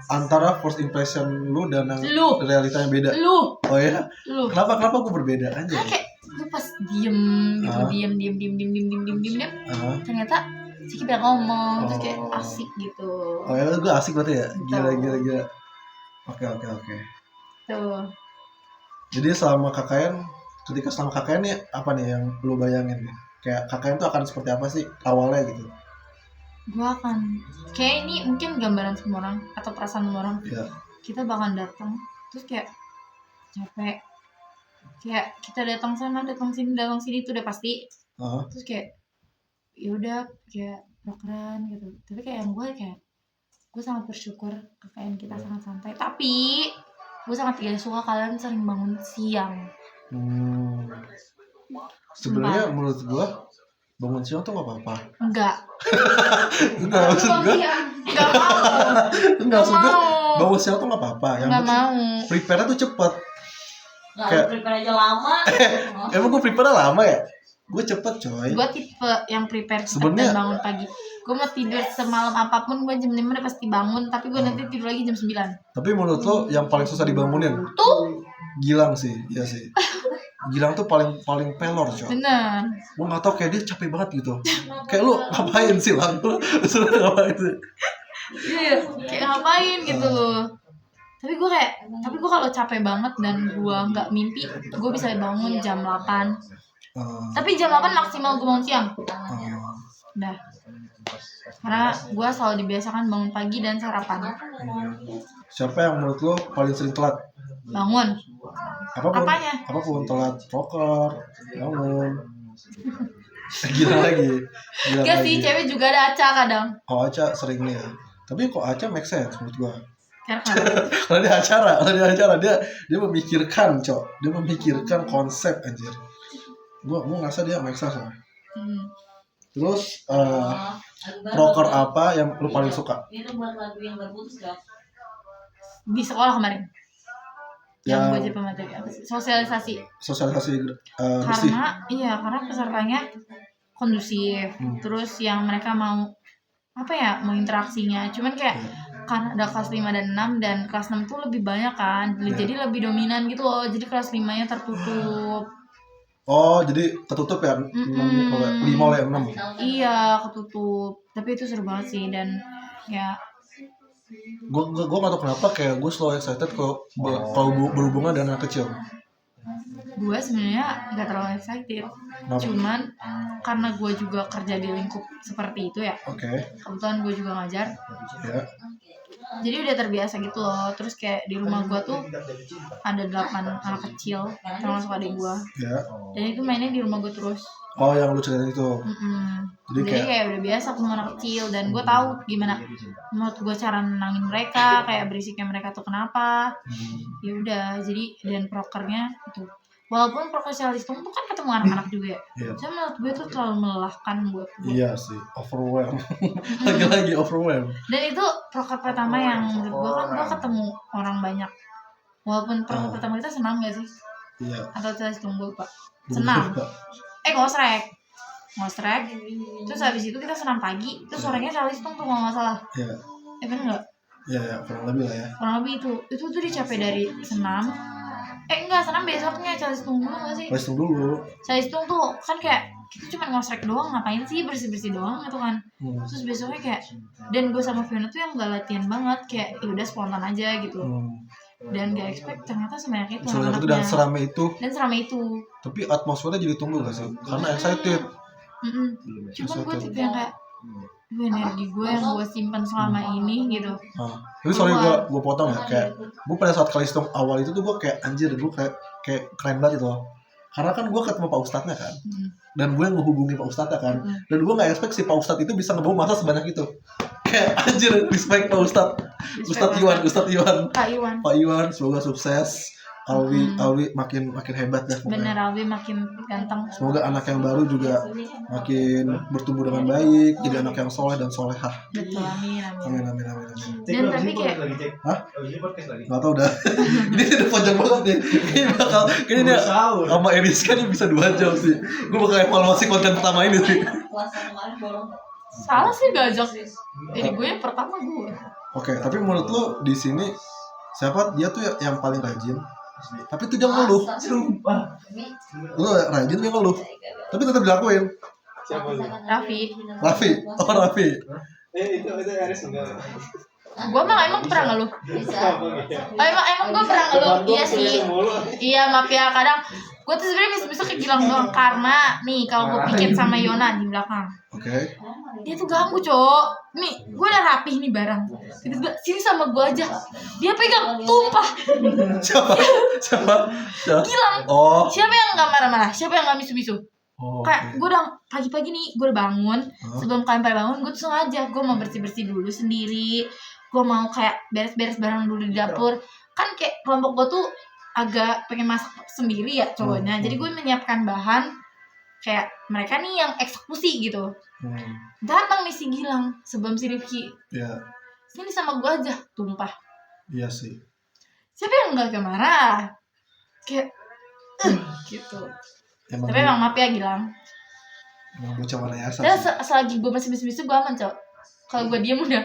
antara first impression lu dan yang Lu. realita yang beda? Lu Oh ya, lu kenapa gue berbeda aja? kan kayak lu pas diem gitu, Ah. diem ternyata si kita ngomong terus kayak Oh. asik gitu. Oh ya, gue asik berarti ya. Betul. Gila. Oke. Tuh. Jadi ketika selama KKN nih apa nih yang lu bayangin nih? Kayak KKN tuh akan seperti apa sih awalnya gitu? Gua akan kayak ini mungkin gambaran semua orang atau perasaan semua orang. Ya. Kita bakal datang terus kayak capek, kayak kita datang sana datang sini itu udah pasti. Ah. Terus kayak ya udah kayak prokeran gitu. Tapi kayak yang gue sangat bersyukur KKN kita sangat santai, tapi gue sangat tidak suka kalian sering bangun siang. Sebenarnya menurut gue bangun siang tuh nggak apa-apa. Enggak Maksud gue enggak maksud gue mau bangun siang tuh nggak apa-apa. Yang enggak penting mau. prepare tuh cepet. Nggak Kayak- prepare aja lama. Emang gue prepare lama ya? Gue cepet coy. Gue tipe yang prepare cepet Sebenarnya- dan bangun pagi. Gue mau tidur semalam apapun gue jam 5 udah pasti bangun, tapi gue nanti tidur lagi jam 9. Tapi menurut lo yang paling susah dibangunin? Tuh Gilang sih, iya sih. Gilang tuh paling pelor coy. bener. Gue nggak tau kayak dia capek banget gitu. Kayak lu ngapain sih Lang? Lu sebenarnya ngapain sih? Iya, kayak ngapain gitu loh. Tapi gue kalau capek banget dan gue nggak mimpi, gue bisa bangun jam 8. Tapi jam 8 maksimal gue bangun siang. Udah. Karena gue selalu dibiasakan bangun pagi dan sarapan. Siapa yang menurut lo paling sering telat? Bangun. Apanya? Apapun telat, poker, bangun. Gila lagi. Gak sih, cewek juga ada acak kadang. Oh Aca sering nih ya. Tapi kok Aca make sense menurut gua. Karena Kalau dia acara dia memikirkan, Cok. Dia memikirkan konsep anjir. Gua ngerasa dia make sense lah. Terus proker apa yang lu paling suka? Itu buat lagu yang berputus gak? di sekolah kemarin yang gue Yang jadi pemateri apa sih? Sosialisasi. sosialisasi bersih. Karena pesertanya kondusif, terus yang mereka mau mau interaksinya, cuman kayak karena ada kelas 5 dan 6 dan kelas 6 tuh lebih banyak kan, jadi lebih dominan gitu loh, jadi kelas 5 nya tertutup. Oh, jadi ketutup ya 5 oleh 6. Iya, ketutup, tapi itu seru banget sih. Dan ya Gue gak tau kenapa kayak gue selalu excited kalau berhubungan dengan anak kecil. gue sebenarnya nggak terlalu excited, Kenapa? cuman karena gue juga kerja di lingkup seperti itu ya, Oke. kebetulan gue juga ngajar, Ya. jadi udah terbiasa gitu loh. Terus kayak di rumah gue tuh ada 8 anak kecil termasuk adik gue, Ya. dan itu mainnya di rumah gue terus. Oh, yang lu ceritain itu. Jadi Jadi kayak udah biasa ketemu anak kecil, dan gue tahu gimana menurut gue cara nenangin mereka, kayak berisiknya mereka tuh kenapa. Ya udah, jadi dan prokernya itu, walaupun proker sosialistum tuh kan ketemu anak-anak juga ya, Iya. cuma menurut gue tuh terlalu melelahkan buat gue. Iya sih, overwhelm. Lagi-lagi overwhelm. Dan itu proker pertama yang menurut gue kan gue ketemu orang banyak, walaupun proker pertama kita senam gak sih? Iya. Atau sosialistum gue pak? Senam. Ngosrek. Terus habis itu kita senam pagi, terus sorenya sosialistum tuh kalau nggak salah. Iya. Bener nggak? Iya, kurang lebih lah ya. Kurang lebih itu tuh dicapai dari senam. Enggak, senam besoknya sosialistum dulu nggak sih? Restung dulu. Sosialistum tuh kan kayak kita cuma ngosrek doang, ngapain sih bersih doang gitu kan. Terus besoknya kayak, dan gue sama Fiona tuh yang nggak latihan banget, kayak ya udah spontan aja gitu. Dan gak expect ternyata sebanyak itu Soalnya itu dan seramai itu. Tapi atmosfernya jadi tumbuh gak sih? Karena excited. Cuman gue tipe yang kayak energi gue yang gue simpan selama ini gitu. Tapi sorry gue potong ya, kayak gue pada saat kalistung awal itu tuh gue kayak anjir, gue kayak keren banget itu loh. Karena kan gue ketemu Pak Ustadznya kan, dan gue ngehubungi Pak Ustadznya kan, dan gue nggak expect si Pak Ustadz itu bisa ngebawa masa sebanyak itu. Kayak anjir, respect Pak Ustadz. Ustadz Iwan. Pak Iwan, Pak Iwan, semoga sukses. Alwi makin hebat dah pokoknya. Bener, Alwi makin ganteng. Semoga anak yang baru juga makin bertumbuh dengan baik, jadi anak yang soleh dan solehah. Betul, amin. Amin. Dan tapi kayak Hah? Nggak tahu dah. Ini udah panjang banget nih. Kayaknya dia sama Eriska nih bisa 2 jam sih. Gue bakal evaluasi konten pertama ini sih. Puasa kemarin bolong. salah sih gajak. Jadi gue yang pertama gue. Oke, tapi menurut lo di sini siapa dia tuh yang paling rajin? Tapi itu dia ngeluh. Sumpah. Lo rajin dia ngeluh. Tapi tetap dilakuin. Siapa lu? Raffi. Raffi. Itu Aris enggak. Gue emang pernah ngeluh. Emang gue pernah ngeluh. Iya sih. Iya maaf ya, kadang gue tuh sebenarnya bisa kayak Gilang doang, karena nih kalau gue pikir sama Yona di belakang. Oke. Dia tuh ganggu, cowok. Nih, gue udah rapih nih barang. Tiba-tiba sini sama gue aja. Dia pegang tumpah. Siapa? Gilang. Oh. Siapa yang enggak marah-marah? Siapa yang enggak misu-misu? Oh, Kayak gue udah pagi-pagi nih, gue udah bangun. Sebelum kalian pada bangun, gue tuh sengaja gue mau bersih-bersih dulu sendiri. Gue mau kayak beres-beres barang dulu di dapur. Kan kayak kelompok gue tuh agak pengen masak sendiri ya cowoknya. Jadi gue menyiapkan bahan. Kayak mereka nih yang eksekusi gitu. Datang nih si Gilang sebelum si Rifki. Iya. Sini sama gue aja, tumpah. Iya sih. Siapa yang enggak marah? Kayak gitu. Tapi emang maaf ya Gilang. Emang bocah Wanayasa Dan sih. selagi gue masih misu-misu gue aman, cok. Kalau gue diem udah.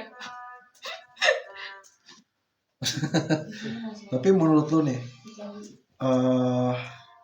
Tapi menurut lu nih,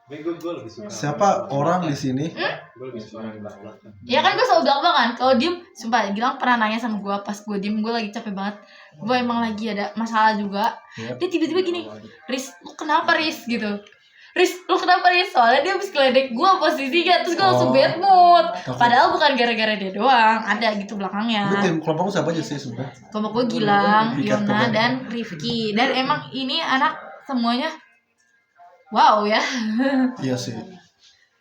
Gue lebih suka. siapa orang di sini? Gue lebih suka orang yang belak-belakan. Ya kan gue selalu bilang kan, kalau diem, sumpah Gilang pernah nanya sama gue pas gue diem, gue lagi capek banget. Gue emang lagi ada masalah juga. Yep. Dia tiba-tiba gini, Riz, lu kenapa Riz gitu? Riz, lu kenapa Riz? Soalnya dia habis ngeledek gue posisinya, terus gue langsung bad mood. Padahal bukan gara-gara dia doang, ada gitu belakangnya. Itu tim kelompok lu siapa aja sih sebenarnya? Kelompok gue Gilang, Ikat Yona, pokoknya. dan Rifki. Dan emang ini anak semuanya wow ya. Iya sih.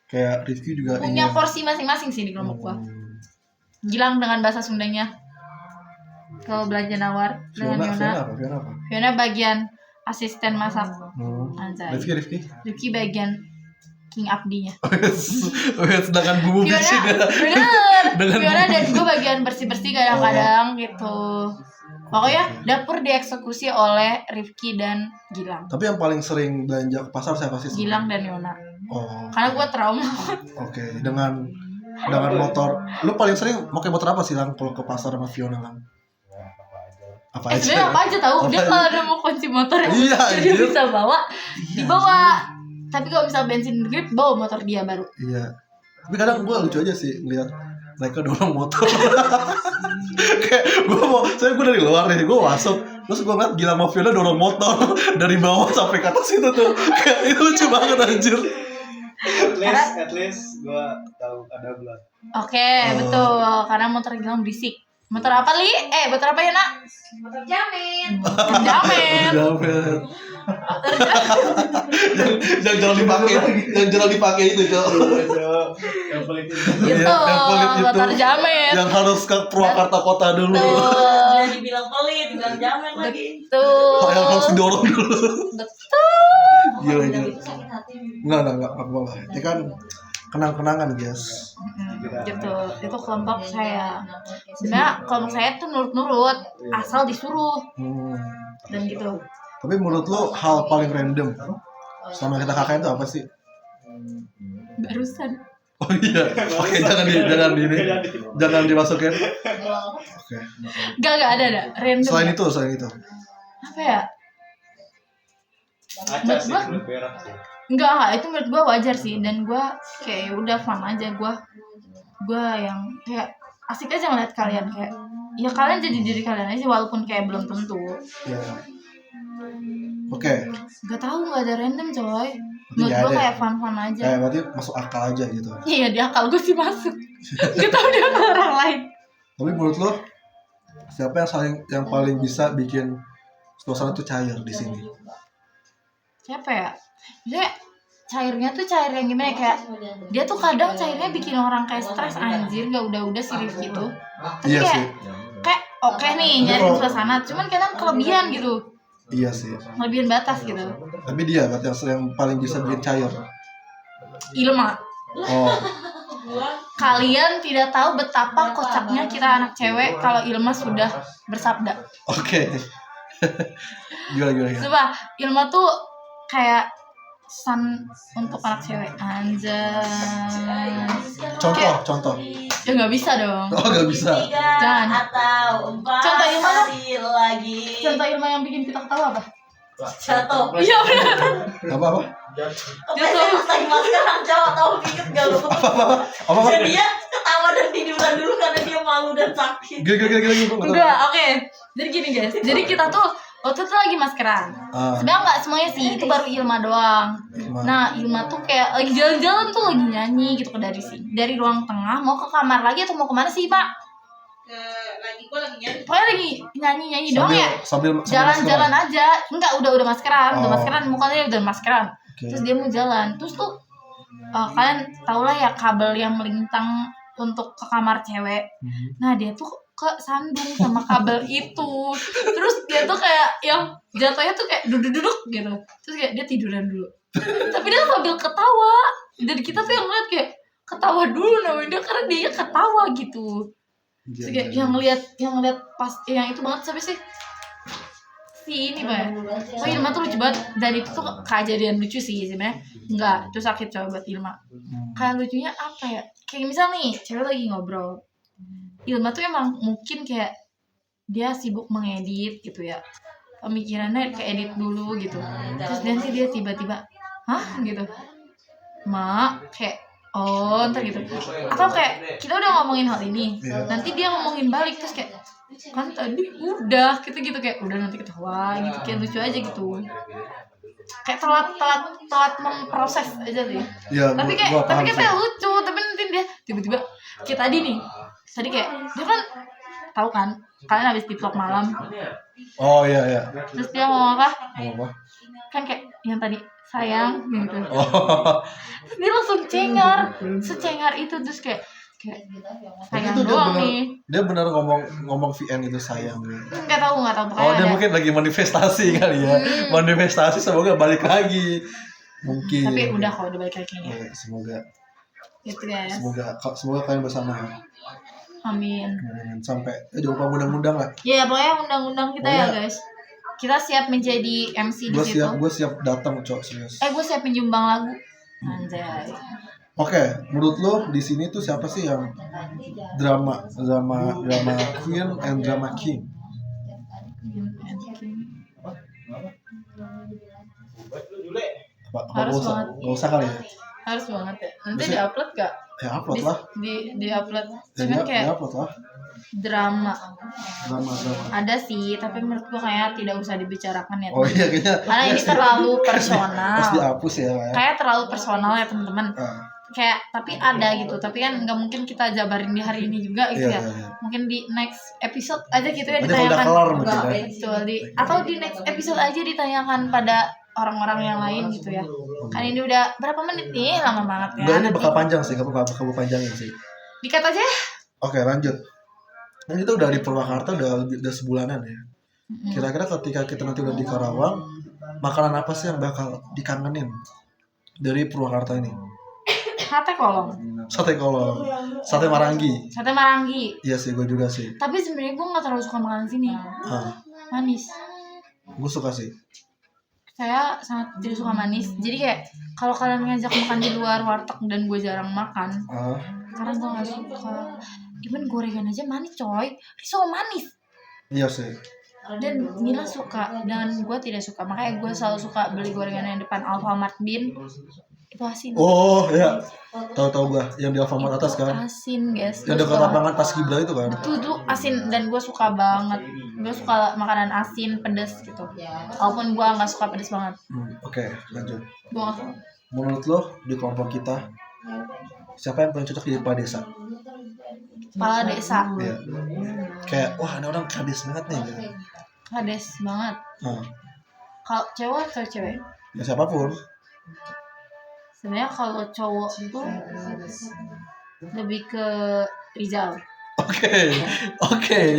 Kayak Rifki juga Punya porsi masing-masing sih di kelompok gue. Gilang dengan bahasa Sundanya. Kalau belanja nawar dengan Yona. Fiona apa? Yona bagian asisten masak. Anjay. Rifki. Rifki bagian King Abdinya. Sedangkan bumbu Fiona, bitchin ya. bener. Fiona dan gue bagian bersih-bersih kadang-kadang gitu. Pokoknya dapur dieksekusi oleh Rifki dan Gilang. Tapi yang paling sering belanja ke pasar siapa sih? Gilang dan Yona. Oh. Karena gue trauma. Oke, dengan motor. Lu paling sering pakai motor apa sih Lang kalau ke pasar sama Fiona Lang? Apa aja? Sebenarnya apa aja tahu. Dia Apa kalau aja? ada mau kunci motor ya, Iya, dia anjir. bisa bawa, Iya, dibawa. Tapi kalau misal bensin grip, bawa motor dia baru. Iya. Tapi kadang gue lucu aja sih ngeliat mereka dorong motor. Kayak gue dari luar nih, gue masuk, terus gue ngeliat Gilang sama Fiona dorong motor dari bawah sampai ke atas itu tuh. Kayak itu lucu banget anjir. At least gue tahu ada blood. Oke, betul. Karena motor Gilang berisik. Motor apa Li? Motor apa ya nak? Motor jamin. Jamin. Jamet. yang jarang dipakai itu cok. Yang paling Gitu, yang pelit itu. motor jamin. Yang harus ke Purwakarta kota dulu. Betul. Dibilang pelit, dibilang jamin lagi. Betul. Yang harus didorong dulu. Betul. Gila. Sakit hati. Enggak apa-apa. Ini kan kenang-kenangan guys. Gitu. Itu kelompok saya. Sebenarnya kelompok saya tuh nurut-nurut, asal disuruh dan gitu. Tapi menurut lo hal paling random selama kita KKN itu apa sih? Barusan. Oh iya. Oke, jangan dimasukin. Oke. Gak ada random. Selain itu. Apa ya? Aca sih, Gua- belum berak sih. Enggak, itu menurut gue wajar sih. Dan gue kayak udah fun aja. Gue yang kayak asik aja ngeliat kalian. Kayak ya kalian jadi diri kalian aja walaupun kayak belum tentu. Ya. Oke. Gak tahu, gak ada random coy. Menurut nggak gue ada. kayak fun-fun aja. Kayak berarti masuk akal aja gitu. Iya, di akal gue sih masuk. Gak tau di akal orang lain. Tapi menurut lo siapa yang paling bisa bikin suasana tuh cair di sini? Siapa ya? Maksudnya cairnya tuh cair yang gimana ya? Kayak dia tuh kadang cairnya bikin orang kayak stres anjir. Gak udah si Rifki gitu. Tapi Iya kayak sih. kayak oke nih nyari suasana. Cuman kadang kelebihan gitu. Iya sih. Melebihin batas gitu. Tapi dia berarti yang paling bisa bikin cair. Ilma. Oh, Kalian tidak tahu betapa kocaknya kita anak cewek kalau Ilma sudah bersabda. oke. Gila. Coba Ilma tuh kayak sun untuk anak cewek. Anjay. Contoh. Ya nggak bisa dong. Oh, gak bisa. Jangan. Atau 4 Contoh Ilma dong. hari lagi. Contoh Ilma yang bikin kita ketawa apa? Jatuh. Iya benar. Apa? Oke, saya pakai maskeran cowok tahu dikit gak lu? Apa? Dan dia ketawa dan tiduran dulu karena dia malu dan sakit. Gila. Enggak, oke. Jadi gini guys. Jadi kita tuh waktu itu lagi maskeran. Sebenarnya nggak semuanya sih, itu baru Ilma doang. Nah, Ilma tuh kayak lagi jalan-jalan tuh lagi nyanyi gitu ke dari ruang tengah mau ke kamar lagi atau mau kemana sih Pak? Gue lagi nyanyi. Pokoknya lagi nyanyi doang ya. Sambil Jalan-jalan aja. Enggak, udah maskeran, Oh. mukanya udah maskeran. Oke. Terus dia mau jalan. Terus tuh kalian tau lah ya kabel yang melintang untuk ke kamar cewek. Nah, dia tuh kesandung sama kabel itu. Terus dia tuh kayak yang jatuhnya tuh kayak duduk gitu. Terus kayak dia tiduran dulu. Tapi dia sambil ketawa. Dan kita tuh yang ngeliat kayak ketawa dulu namanya dia karena dia ketawa gitu. Terus kayak yang ngeliat pas yang itu banget sampai sih si ini Pak. Oh Ilma tuh lucu banget. Dan itu tuh kejadian lucu sih sebenarnya. Enggak, itu sakit coba buat Ilma. Kayak lucunya apa ya? Kayak misal nih, cewek lagi ngobrol. Ilma tuh emang mungkin kayak dia sibuk mengedit gitu ya. Pemikirannya ke edit dulu gitu. Terus nanti dia tiba-tiba, hah gitu. Kayak ntar gitu. Atau kayak kita udah ngomongin hal ini, nanti dia ngomongin balik terus kayak kan tadi udah gitu kayak udah nanti ketawa gitu kayak lucu aja gitu. Kayak telat memproses aja sih. Ya, Tapi kayak lucu, tapi nanti dia tiba-tiba kayak tadi kayak dia kan tahu kan kalian habis di vlog malam. Oh iya. Terus dia ngomong apa? Apa? Kan kayak yang tadi sayang gitu. Oh. Terus dia langsung secengar itu terus kayak sayang Itu doang nih. Dia benar ngomong VN itu sayang. Nggak tahu pokoknya. Oh, dia ada. mungkin lagi manifestasi kali ya. Manifestasi semoga balik lagi. Mungkin. Tapi udah kalau udah balik lagi kayaknya. Semoga. Gitu guys. Semoga kalian bersama. Amin. Sampai jangan lupa undang-undang lah. Ya pokoknya undang-undang kita ya guys. Kita siap menjadi MC di situ. Gue siap datang, Cok, serius. Gue siap menyumbang lagu. Anjay. Oke, menurut lo di sini tuh siapa sih yang drama queen and drama king? Harus banget. Gak usah kali ya? Harus banget ya. Nanti Bisa- di-upload gak? Ya upload lah. Di-upload. Ya, Cuman kayak upload lah. drama. Drama. Ada sih, tapi menurut gue kayak tidak usah dibicarakan ya. Oh iya kayaknya. Karena ini terlalu personal. Harus dihapus ya. Kayak terlalu personal ya teman-teman. Ah, Kayak tapi ada gitu. Tapi kan nggak mungkin kita jabarin di hari ini juga gitu iya. ya. Mungkin di next episode aja gitu ya Nanti kalau udah ditanyakan. kelar mungkin ya. Betul, atau di next episode aja ditanyakan pada orang-orang yang lain gitu ya. Kan ini udah berapa menit nih? Lama banget ya. Enggak, ini Nanti bakal panjang sih, bakal panjangin sih. dikat aja. Oke, lanjut. Nah, kita udah di Purwakarta udah sebulanan ya. Kira-kira ketika kita nanti udah di Karawang, makanan apa sih yang bakal dikangenin dari Purwakarta ini? Sate kolong. Sate kolong, sate marangi. Sate marangi. Iya sih, gue juga sih. Tapi sebenarnya gue nggak terlalu suka makanan sini. Manis. Gue suka sih. Saya sangat tidak suka manis. Jadi kayak kalau kalian ngajak makan di luar warteg dan gue jarang makan, karena gue nggak suka. Even gorengan aja manis coy. Risol manis. Iya sih. Dan Mila suka dan gue tidak suka. Makanya gue selalu suka beli gorengan yang depan Alfamart Bin. Itu asin. Oh ya, tahu gua yang di Alfamart atas kan? Asin guys. Yang dekat lapangan Paskibra itu kan? Itu tuh asin dan gue suka banget. Gue suka makanan asin pedas gitu. Walaupun gue nggak suka pedas banget. Oke, lanjut. Gue nggak suka. Menurut lo di kelompok kita siapa yang paling cocok jadi kepala desa? Kepala desa. Iya. Kayak wah ada orang kades banget nih. Gitu. Kades banget. Kalau cewek atau cewek? Ya siapapun. Sebenarnya kalau cowok tuh lebih ke Rizal. Oke.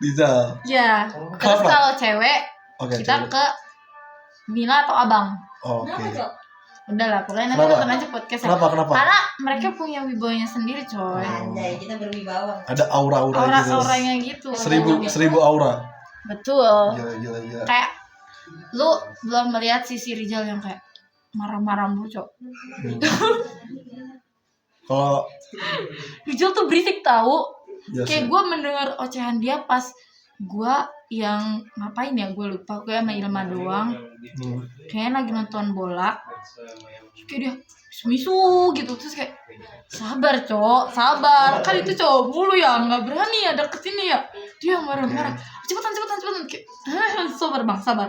Rizal. Ya. Terus Kenapa? kalau cewek Oke. kita coba. ke Mila atau Abang. Oke. Kenapa, Cok? Udah lah, pokoknya nanti Kenapa? nonton aja podcastnya. Kenapa? Karena mereka punya wibawanya sendiri, coy. Anjay, kita berwibawa. Ada aura-aura gitu. Aura-auranya gitu. Seribu aura. Betul. Gila. Kayak lu belum melihat sisi Rizal yang kayak marah-marah mulu, Cok. Kalau Rizal tuh berisik tahu. ya Kayak sih. gue mendengar ocehan dia pas gue yang ngapain ya, gue lupa. Gue sama Ilma doang. Kayaknya lagi nonton bola. Terus kayak dia misu gitu. Terus kayak sabar, Cok, sabar. Kan itu cowok mulu ya, nggak berani ya deketin ya. Dia marah-marah. Cepetan. Kayak, sabar bang, sabar.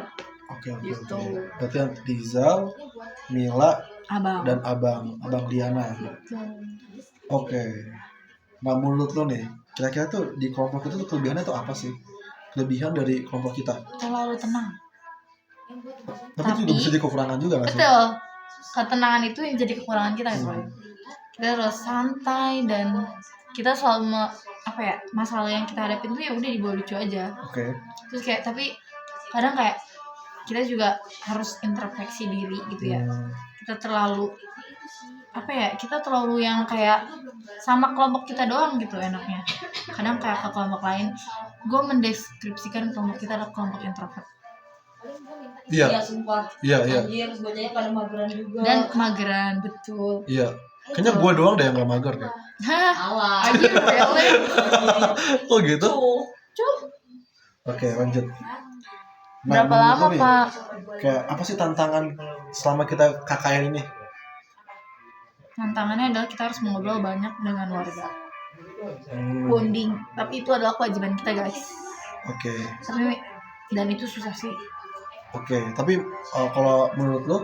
Oke. Gitu. Berarti yang Rizal, Mila, Abang. dan Abang Diana. Oke. Nah menurut lo nih, kira-kira tuh di kelompok itu tuh kelebihannya tuh apa sih? Kelebihan dari kelompok kita. Terlalu tenang. Tapi itu juga bisa jadi kekurangan juga nggak sih? Betul. Ketenangan itu yang jadi kekurangan kita ya, Boy. Kita harus santai dan kita selalu masalah yang kita hadapin tuh ya udah dibawa lucu aja. Oke. Terus kayak tapi kadang kayak kita juga harus introspeksi diri gitu ya. Kita terlalu kita terlalu yang kayak sama kelompok kita doang gitu enaknya. Kadang kayak ke kelompok lain, gue mendeskripsikan kelompok kita adalah kelompok introvert Iya. Iya, sumpah. Iya. Anjir, bocahnya pada mageran juga. dan mageran, betul. Iya. Kayaknya gue doang deh yang gak mager kayak. Hah, Alah. anjir, really? Oh gitu? Cuh. Oke lanjut. Berapa menurut lama, lo nih, Pak? Kayak apa sih tantangan selama kita KKN ini? Tantangannya adalah kita harus mengobrol banyak dengan warga. Hmm, Bonding, tapi itu adalah kewajiban kita, guys. Oke. Dan itu susah sih. Oke. Tapi kalau menurut lo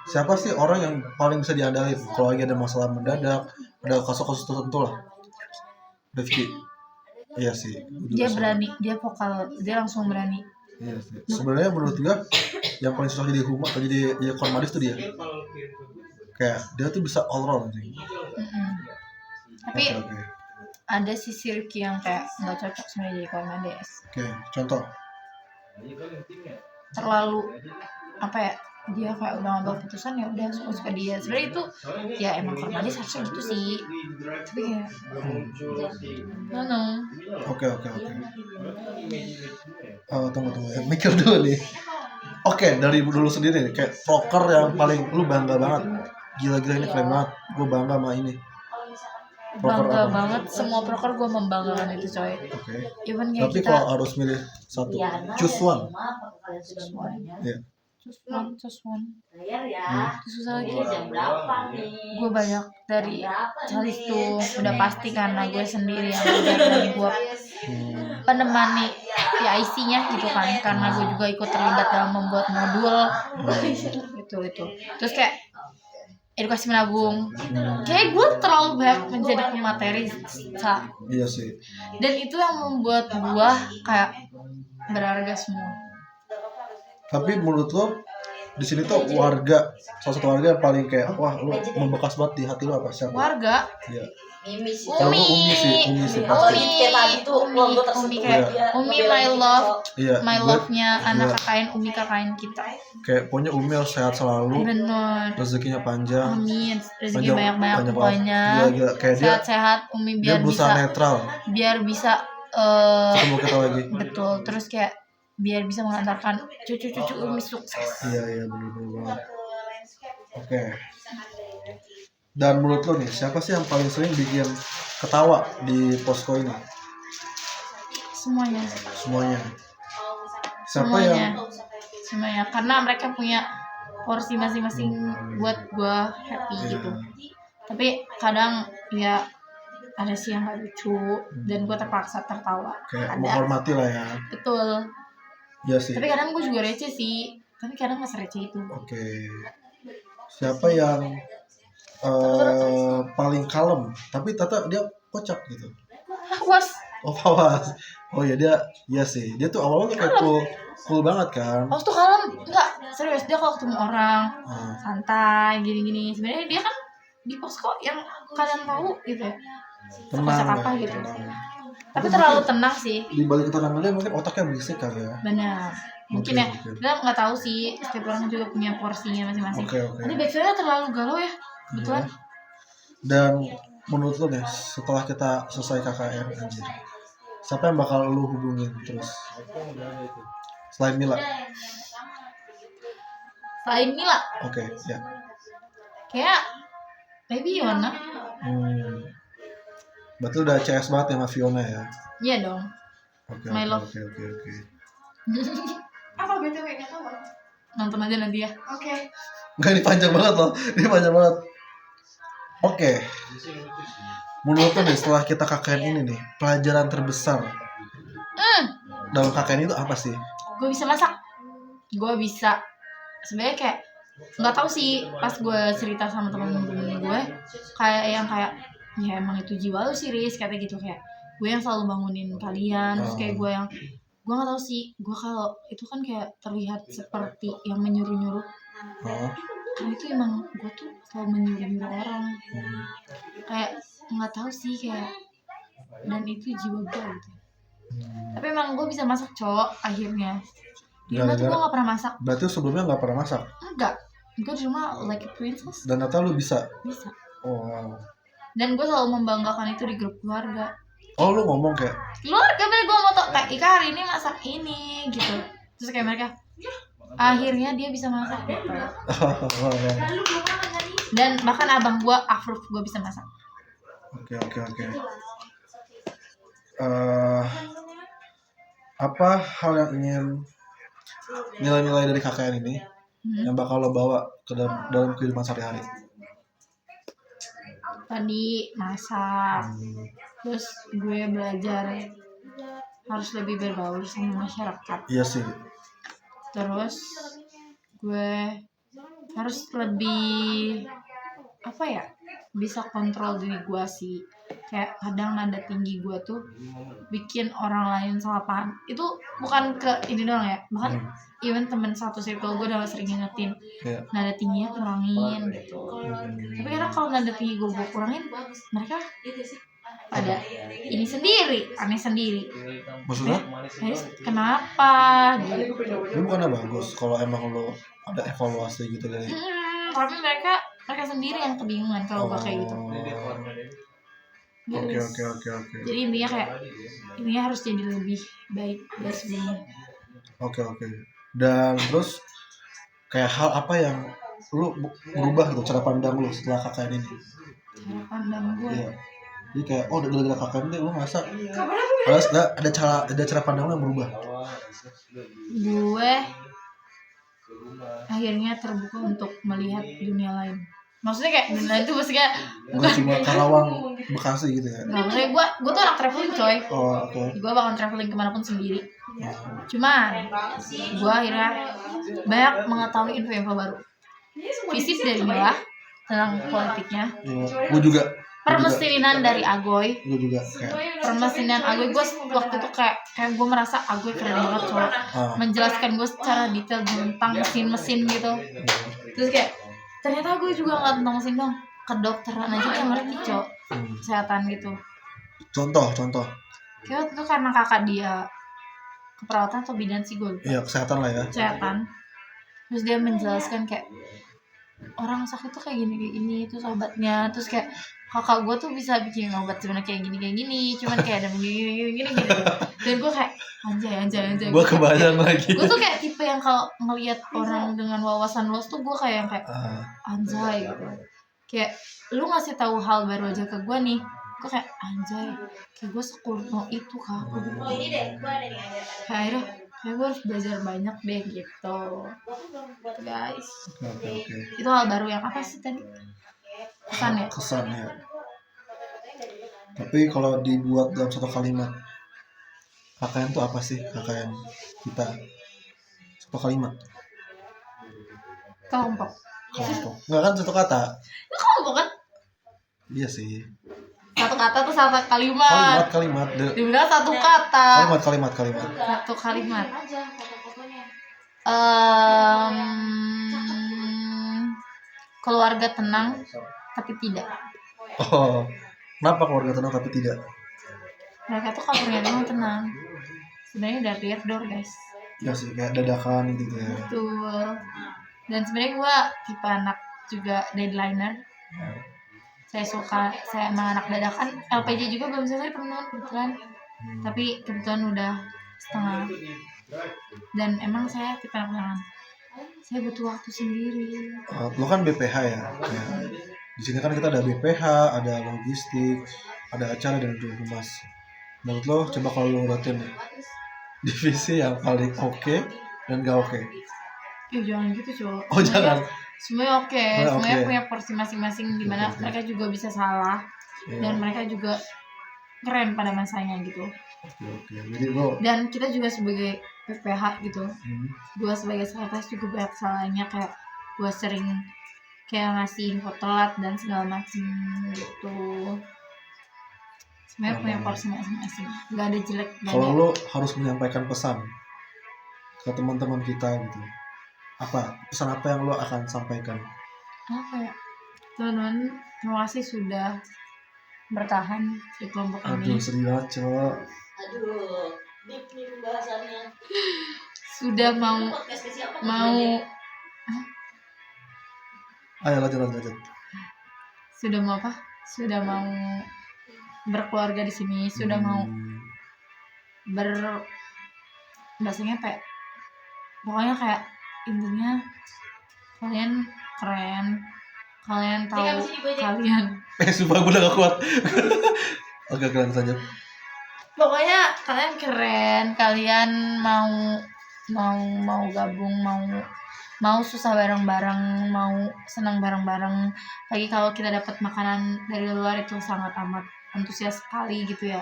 siapa sih orang yang paling bisa diandalin kalau lagi ada masalah mendadak, ada kasus-kasus tertentu lah? Rifki. Iya sih. Dia berani, dia vokal, dia langsung berani. Iya sih. Sebenarnya menurut gue yang paling susah jadi humas atau jadi kormadis tuh dia. Kayak dia tuh bisa all round sih. Tapi Oke. ada sisi Rifki yang kayak nggak cocok sebenarnya jadi kormades. Oke, contoh. Terlalu dia kayak udah ngambil keputusan ya udah suka dia. Sebenarnya itu ya emang kormades harusnya gitu sih. Tapi kayak no. Oke. Tunggu ya. Mikir dulu nih. Oke, dari dulu sendiri nih, kayak proker yang paling lu bangga banget. Gila ini keren banget. Gue bangga sama ini. Proker Bangga apa? banget, semua proker gue membanggakan itu, coy. Oke. Even kayak Tapi kita kalau harus milih satu, choose one. Iya. Just one. Bayar ya. Itu susah lagi. Ini jam berapa nih? Gue banyak dari calis tuh udah pasti karena gue sendiri yang belajar dan gue menemani PIC-nya gitu kan, karena gue juga ikut terlibat dalam membuat modul itu. Terus kayak edukasi menabung, kayak gue terlalu banyak menjadi pemateri, Iya sih. dan itu yang membuat gue kayak berharga semua. Tapi menurut lo di sini tuh warga, salah satu warga yang paling kayak wah lu membekas banget di hati lo apa siapa? Warga, Iya. Mimi sih. Kalau gue Umi sih pasti. Kayak tadi tuh logo tersebut. Umi kayak Iya. Umi my love, Iya. my gue love-nya anak iya. KKN, Umi KKN kita. kayak pokoknya Umi harus sehat selalu, Bener. rezekinya panjang. Amin, rezeki banyak-banyak banget. pokoknya. Gila. Kayak dia Sehat-sehat, Umi dia berusaha netral. biar bisa Ketemu kita lagi. betul. Terus kayak biar bisa mengantarkan cucu-cucu Umi sukses. Iya bener banget. Oke. Dan menurut lo nih siapa sih yang paling sering bikin ketawa di posko ini? Semuanya. Siapa yang Semuanya. Karena mereka punya porsi masing-masing buat gua happy gitu. Tapi kadang ya ada sih yang gak lucu dan gua terpaksa tertawa. kayak Ada. menghormati lah ya? Betul. Iya sih. Tapi kadang gue juga receh sih. Tapi kadang gak sereceh itu. Oke. Siapa yang paling kalem tapi ternyata dia kocak gitu? Was. Oh Fawas. Oh ya dia sih. Dia tuh awalnya kayak cool banget kan. Was tuh kalem. Enggak. Serius. Dia kalau ketemu orang. Ah, Santai. Gini-gini. Sebenarnya dia kan di posko yang kalian tahu gitu ya. tenang Kocak apa ya, gitu. tenang. Tapi terlalu tenang sih. Di balik ketenangannya mungkin otaknya berisik kali ya. Benar. Mungkin Oke, ya, oke. kita nggak tahu sih, setiap orang juga punya porsinya masing-masing. Oke, oke. Tapi backsoundnya terlalu galau ya, betulan. Iya. Dan menurut lo nih, setelah kita selesai KKN anjir, siapa yang bakal lu hubungin terus? Selain Mila? Selain Mila, Oke, ya. kayak maybe Yona. Berarti lu udah CS banget ya sama Fiona ya? Iya dong. Oke, My oke, love. oke, oke, oke. Apa BTW nggak tahu? Nonton aja nanti ya. Oke. Enggak, ini panjang banget loh. Ini panjang banget. Oke. Menurut lo nih, setelah kita KKN ini nih, pelajaran terbesar dalam KKN itu apa sih? Gue bisa masak. Gue bisa. Sebenarnya kayak nggak tahu sih, pas gue cerita sama temen-temen gue, kayak yang kayak ya emang itu jiwa lu sih Riz, kata gitu, kayak gue yang selalu bangunin kalian, terus kayak gue nggak tahu sih, gue kalau itu kan kayak terlihat seperti yang menyuruh-nyuruh, karena itu emang gue tuh selalu menyuruh-nyuruh orang, kayak nggak tahu sih kayak, dan itu jiwa gue gitu. Tapi emang gue bisa masak cowok akhirnya. Di rumah tuh gue gak pernah masak. Berarti sebelumnya gak pernah masak? Enggak. Gue di rumah like a princess. Dan atau lu bisa? Bisa. Oh wow. Dan gue selalu membanggakan itu di grup keluarga. Oh lu ngomong kayak? Keluarga bener, gue mau tau kayak Ika hari ini masak ini gitu. Terus kayak mereka, akhirnya dia bisa masak gitu. Dan bahkan abang gue approve gue bisa masak. Oke. Apa hal yang ingin nilai-nilai dari KKN ini yang bakal lo bawa ke dalam kehidupan sehari-hari? Tadi masak, terus gue belajar harus lebih berbaur sama masyarakat. Iya sih. Terus gue harus lebih bisa kontrol diri gue sih. Kayak kadang nada tinggi gue tuh bikin orang lain salah paham. Itu bukan ke ini doang ya, bahkan even temen satu circle gue udah sering ngingetin nada tingginya kurangin gitu. Tapi karena kalau nada tinggi gue kurangin, mereka pada ini sendiri, aneh sendiri. Maksudnya? Kenapa? Gitu. Itu bukannya bagus kalau emang lo ada evaluasi gitu dari. Tapi mereka sendiri yang kebingungan kalau gue kayak gitu. Oke. Jadi intinya harus jadi lebih baik dari sebelumnya. Oke. Dan terus kayak hal apa yang lu berubah gitu cara pandang lu setelah KKN ini? Cara pandang gue. Iya. Jadi kayak gara-gara KKN ini lu ngerasa ada cara pandang lu yang berubah. Gue akhirnya terbuka untuk melihat dunia lain. Maksudnya kayak dunia lain itu maksudnya bukan cuma Karawang, Bekasi gitu ya. Nggak, maksudnya gue tuh anak traveling coy. Oh, oke. Gue bakal traveling kemanapun sendiri. Cuman gue akhirnya banyak mengetahui info-info baru. Visit dari Mila tentang politiknya. Gue juga. Permesinan dari Agoy. Gue juga kayak. Permesinan Agoy, gue waktu itu kayak gue merasa Agoy keren banget coy. Menjelaskan gue secara detail tentang mesin-mesin gitu. Terus kayak ternyata gue juga nggak tentang mesin dong, kedokteran aja dia ngerti cok, kesehatan gitu. Contoh kayak waktu itu karena kakak dia keperawatan atau bidan sih gue lupa. Iya, kesehatan lah ya. Kesehatan. Terus dia menjelaskan kayak orang sakit tuh kayak gini terus obatnya, terus kayak kakak gue tuh bisa bikin obat sebenarnya kayak gini, cuman kayak ada gini gitu. Dan gue kayak anjay. Gue kebayang lagi. Gue tuh kayak tipe yang kalau ngelihat orang dengan wawasan luas tuh gue kayak yang kayak anjay gitu. Kayak lu ngasih tahu hal baru aja ke gue nih, gue kayak anjay, kayak gue sekuno itu kak. Kayak gue harus belajar banyak deh gitu guys. Oke. Itu hal baru yang apa sih tadi? Kesan ya. Tapi kalau dibuat dalam satu kalimat, KKN itu apa sih? KKN kita satu kalimat. Kelompok. Nggak kan satu kata? Kelompok kan? Iya sih. Satu kata tuh satu kalimat. Kalimat. Dibilang satu kata. Kalimat. Satu kalimat. Keluarga tenang tapi tidak. Oh, kenapa keluarga tenang tapi tidak? mereka tuh kabarnya doang tenang, sebenarnya udah door guys. Ya sih kayak dadakan gitu ya. Betul. Dan sebenarnya gue tipe anak juga deadlineer. Saya emang anak dadakan. LPJ juga belum selesai teman-teman kebetulan. Tapi kebetulan udah setengah. Dan emang saya tipe anak dadakan. Saya butuh waktu sendiri. Lo kan BPH ya. Di sini kan kita ada BPH, ada logistik, ada acara dan juga humas. Menurut lo coba kalau lo ngeliatin divisi yang paling oke dan gak oke. Jangan gitu cowok. Oh jangan. Semuanya oke. Oh, Semuanya oke. punya porsi masing-masing di mana Oke. mereka juga bisa salah dan mereka juga keren pada masanya gitu. Oke. Jadi lo Dan kita juga sebagai PPH gitu, gue sebagai sekretaris juga banyak salahnya, kayak gue sering kayak ngasih info telat dan segala macem gitu. Sebenarnya punya porsi masing-masing, nggak ada jelek. kalau lo harus menyampaikan pesan ke teman-teman kita gitu, apa pesan apa yang lo akan sampaikan? Apa ya, teman-teman, terima kasih sudah bertahan di kelompok Aduh ini, sedih banget cowok. Aduh, deep nih pembahasannya. sudah Podcast ke siapa? Ayo lanjut. sudah mau apa? Sudah mau berkeluarga di sini, sudah mau bahasanya kayak pokoknya kayak intinya kalian keren, kalian tahu kalian Sumpah gue udah gak kuat. Oke kalian saja. pokoknya kalian keren, kalian mau gabung, mau susah bareng-bareng, mau senang bareng-bareng. Lagi kalau kita dapat makanan dari luar itu sangat amat antusias sekali gitu ya.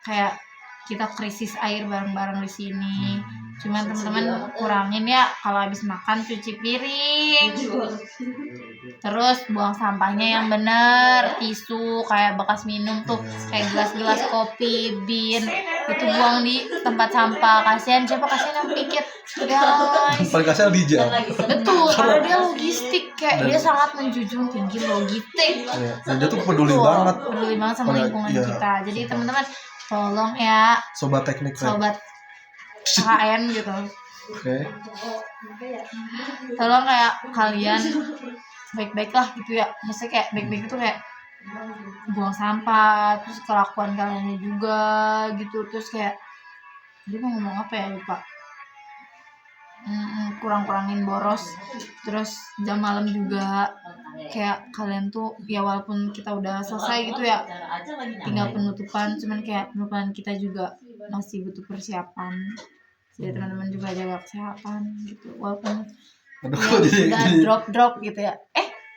Kayak kita krisis air bareng-bareng di sini. Cuman teman-teman kurangin ya kalau habis makan cuci piring. Terus buang sampahnya yang benar, tisu kayak bekas minum tuh, kayak gelas-gelas kopi, bin, itu buang di tempat sampah. Kasihan yang pikir guys. Paling kasihan Dija. Betul, karena dia logistik, kayak dia sangat menjunjung tinggi logistik. Dan dia tuh peduli banget sama lingkungan kita. Jadi teman-teman tolong ya, sobat teknik sobat KKN gitu. Oke. Tolong kayak kalian baik-baik lah gitu ya. Maksudnya kayak baik-baik itu kayak buang sampah, terus kelakuan kalian juga gitu. Terus kayak dia mau ngomong apa ya, lupa. Kurang-kurangin boros. Terus jam malam juga, kayak kalian tuh ya walaupun kita udah selesai gitu ya, tinggal penutupan, cuman kayak penutupan kita juga masih butuh persiapan. Jadi teman-teman juga jaga kesehatan gitu, walaupun sudah drop gitu ya.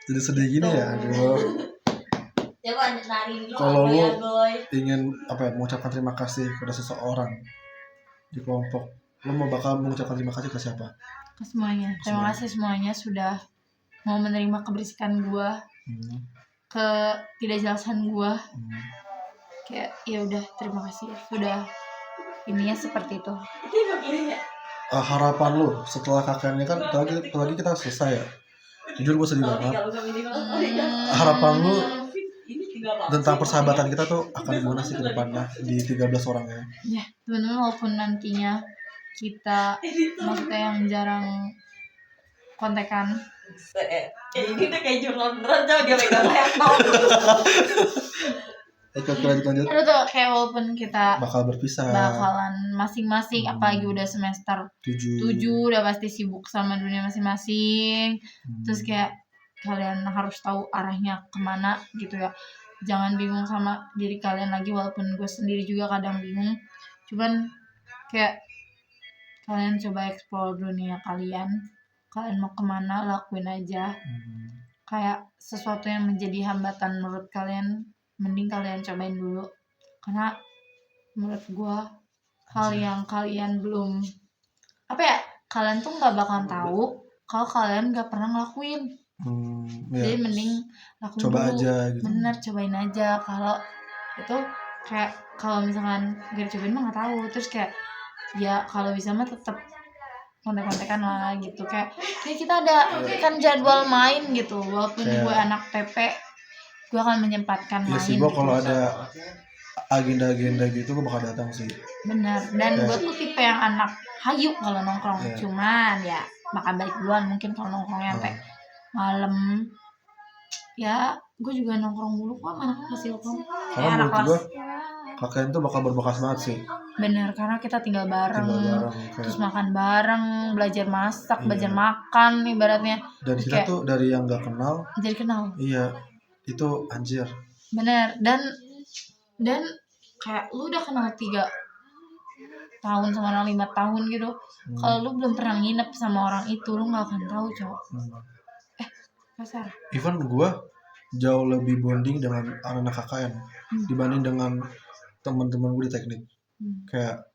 Jadi sedih gini ya. Aduh. Coba nari dulu. Kalau lo ingin mengucapkan terima kasih kepada seseorang di kelompok, lo mau bakal mengucapkan terima kasih ke siapa? Ke semuanya. Terima kasih semuanya sudah mau menerima kebersihan gua, ketidakjelasan gua. Kayak ya udah, terima kasih sudah ininya seperti itu. Harapan lo setelah KKN ini kan apalagi kita selesai ya. Jujur gue sedih banget. Harapan lo tentang persahabatan kita tuh akan gimana sih ke depannya di 13 orang ya? Ya, teman-teman, walaupun nantinya kita maksudnya yang jarang kontekan. Ini tuh kayak jurnal beneran, coba dia pegang laptop. Oke, lanjut. Aduh tuh, kayak walaupun kita bakal berpisah, bakalan masing-masing, apalagi udah semester 7 udah pasti sibuk sama dunia masing-masing. Terus kayak kalian harus tahu arahnya kemana gitu ya. Jangan bingung sama diri kalian lagi, walaupun gue sendiri juga kadang bingung. Cuman kayak kalian coba explore dunia kalian mau kemana, lakuin aja. Kayak sesuatu yang menjadi hambatan menurut kalian, mending kalian cobain dulu, karena menurut gue hal yang kalian belum kalian tuh nggak bakalan tahu kalau kalian nggak pernah ngelakuin. Jadi mending lakuin coba dulu. aja gitu. Bener, cobain aja. Kalau itu kayak kalau misalkan gak dicobain mah nggak tahu. Terus kayak ya kalau bisa mah tetap kontek-kontekan lah gitu. Kayak kita ada kan jadwal main gitu, walaupun gue anak PP, gue akan menyempatkan main. Iya sih, gue kalau ada agenda-agenda gitu gue bakal datang sih. Bener. Dan Kayak- gue tuh tipe yang anak hayu kalau nongkrong. Iya. Cuman ya bakal balik duluan mungkin kalau nongkrongnya sampai malam. Ya gue juga nongkrong dulu kok sama anak kelas Ilkom. Karena anak menurut gue kelas. KKN tuh bakal berbekas banget sih. Bener, karena kita tinggal bareng. Terus Kayak, makan bareng, belajar masak, Iya. belajar makan ibaratnya. dan Terus kita kayak tuh dari yang nggak kenal, jadi kenal. iya itu anjir. Bener. Dan kayak lu udah kenal 3 tahun sama orang 5 tahun gitu. Kalau lu belum pernah nginep sama orang itu, lu nggak akan tahu, cowok. Kasar. Even gue jauh lebih bonding dengan anak KKN dibanding dengan teman-teman gue di teknik. Kayak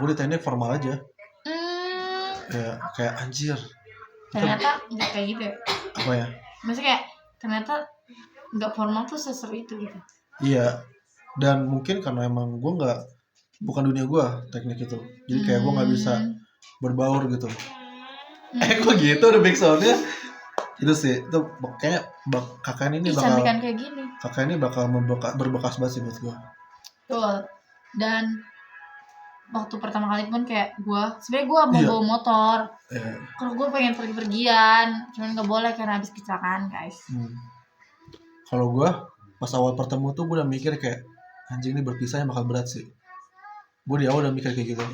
gue di teknik formal aja, kayak anjir. Ternyata nggak kayak gitu ya. Apa ya? Maksudnya kayak ternyata nggak formal tuh seseru itu gitu. Iya. Dan mungkin karena emang gue bukan dunia gue teknik itu, jadi kayak gue nggak bisa berbaur gitu. Kok gitu udah backsoundnya itu sih, itu kayaknya KKN ini bakal Cantikan kayak gini. KKN ini bakal berbekas banget sih buat gue. Betul. Dan waktu pertama kali pun kayak sebenarnya gue mau bawa motor. Kalau gue pengen pergi-pergian, cuman nggak boleh karena habis kecelakaan, guys. Kalau gue pas awal bertemu tuh gue udah mikir kayak anjing ini berpisahnya bakal berat sih. Gue di awal udah mikir kayak gitu.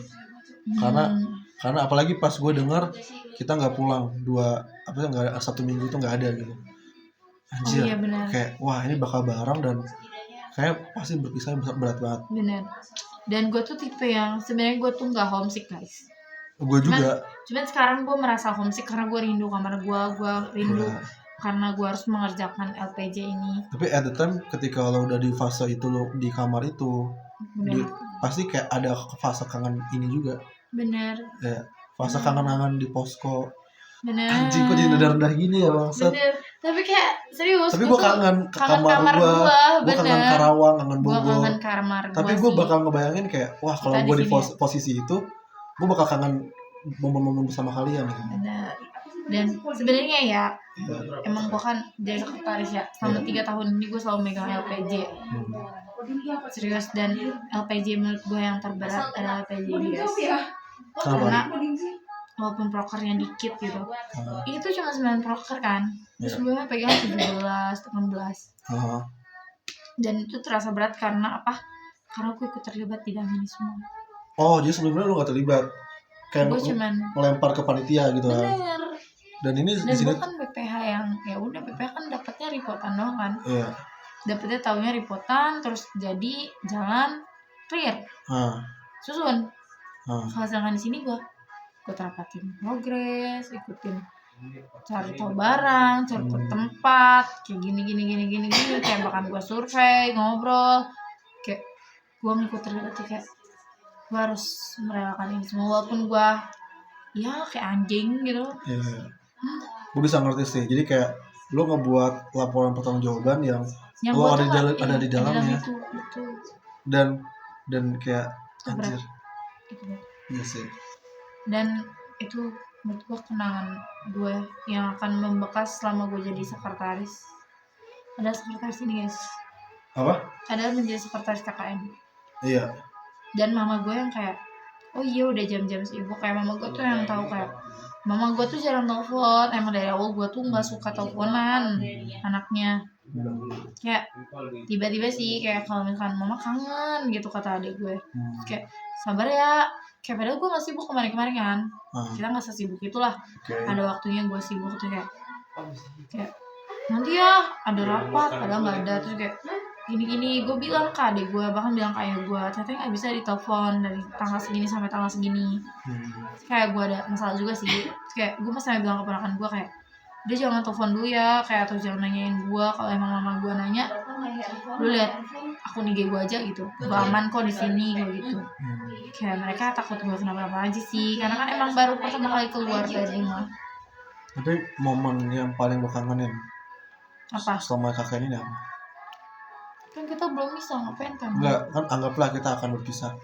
Karena apalagi pas gue dengar kita nggak pulang 1 minggu itu nggak ada gitu. Anjir. Iya, benar. Kayak wah ini bakal bareng dan kayak pasti berpisahnya berat banget. Bener. Dan gue tuh tipe yang sebenarnya gue tuh nggak homesick, guys. Gue juga. Cuman sekarang gue merasa homesick karena gue rindu kamar gue rindu karena gue harus mengerjakan LPJ ini. Tapi at the time ketika lo udah di fase itu, lo di kamar itu, pasti kayak ada fase kangen ini juga. Bener. Ya, fase kangen-kangen di posko. Bener. Anjing kok jadi rendah-rendah gini ya bangsat. Bener. Tapi kayak serius. Tapi gue kangen ke kamar gue. Gue kangen Karawang, kangen Bogor. Gue kangen kamar gue. Tapi gue bakal ngebayangin kayak wah kalau gue di posisi itu, gue bakal kangen momen-momen bersama kalian. Bener. Dan sebenarnya ya emang gue kan jadi sekretaris ya selama 3 tahun ini gue selalu megang LPJ. Serius, dan LPJ menurut gue yang terberat adalah LPJ ini, guys. Karena walaupun prokernya dikit gitu, itu cuma 9 proker kan, terus gue pegang 17, 18. Dan itu terasa berat karena apa? Karena gue ikut terlibat di dalam ini semua. Oh, jadi sebelumnya lu gak terlibat? Kayak gue cuman melempar ke panitia gitu kan? Bener. Dan ini Dan di sini gue kan BPH yang ya udah BPH kan dapatnya reportan doang kan. Iya. Dapatnya taunya reportan terus jadi jalan clear. Susun. Kalau sedangkan di sini gue terapatin progres, ikutin cari tahu barang, cari tempat, kayak gini, kayak bahkan gue survei, ngobrol, kayak gue ngikut terlibat kayak gue harus merelakan ini semua walaupun gue ya kayak anjing gitu. Iya. Gue bisa ngerti sih. Jadi kayak lo ngebuat laporan pertanggungjawaban yang lo ada di dalamnya. Itu. Dan kayak anjir. Iya sih. Dan itu menurut gue kenangan gue yang akan membekas selama gue jadi sekretaris. Ada sekretaris ini, guys. Apa? Ada menjadi sekretaris KKN. Iya. Dan mama gue yang kayak oh iya udah jam-jam sibuk, kayak mama gue tuh yang tahu kayak mama gue tuh jarang telepon. Emang dari awal gue tuh nggak suka teleponan anaknya. Kayak tiba-tiba sih kayak kalau misalkan mama kangen gitu kata adik gue, kayak sabar ya. Kayak padahal gue nggak sibuk kemarin kan. Kita nggak sesibuk itulah. Ada waktunya gue sibuk tuh kayak nanti ya ada rapat, padahal nggak ada. Terus kayak gini gue bilang ke adik gue, bahkan bilang ke ayah gue, ternyata nggak bisa ditelepon dari tanggal segini sampai tanggal segini. Kayak gue ada masalah juga sih. Terus kayak gue masih bilang ke ponakan gue kayak dia jangan telepon dulu ya, kayak atau jangan nanyain gue. Kalau emang mama gue nanya, lu lihat akun IG gue aja gitu, gue aman kok di sini kayak gitu. Kayak mereka takut gue kenapa-napa aja sih, karena kan emang baru pertama kali keluar dari rumah. Tapi momen yang paling lo kangenin apa selama KKN ini apa? Kan kita belum bisa ngapain kan? Enggak, kan anggaplah kita akan berpisah.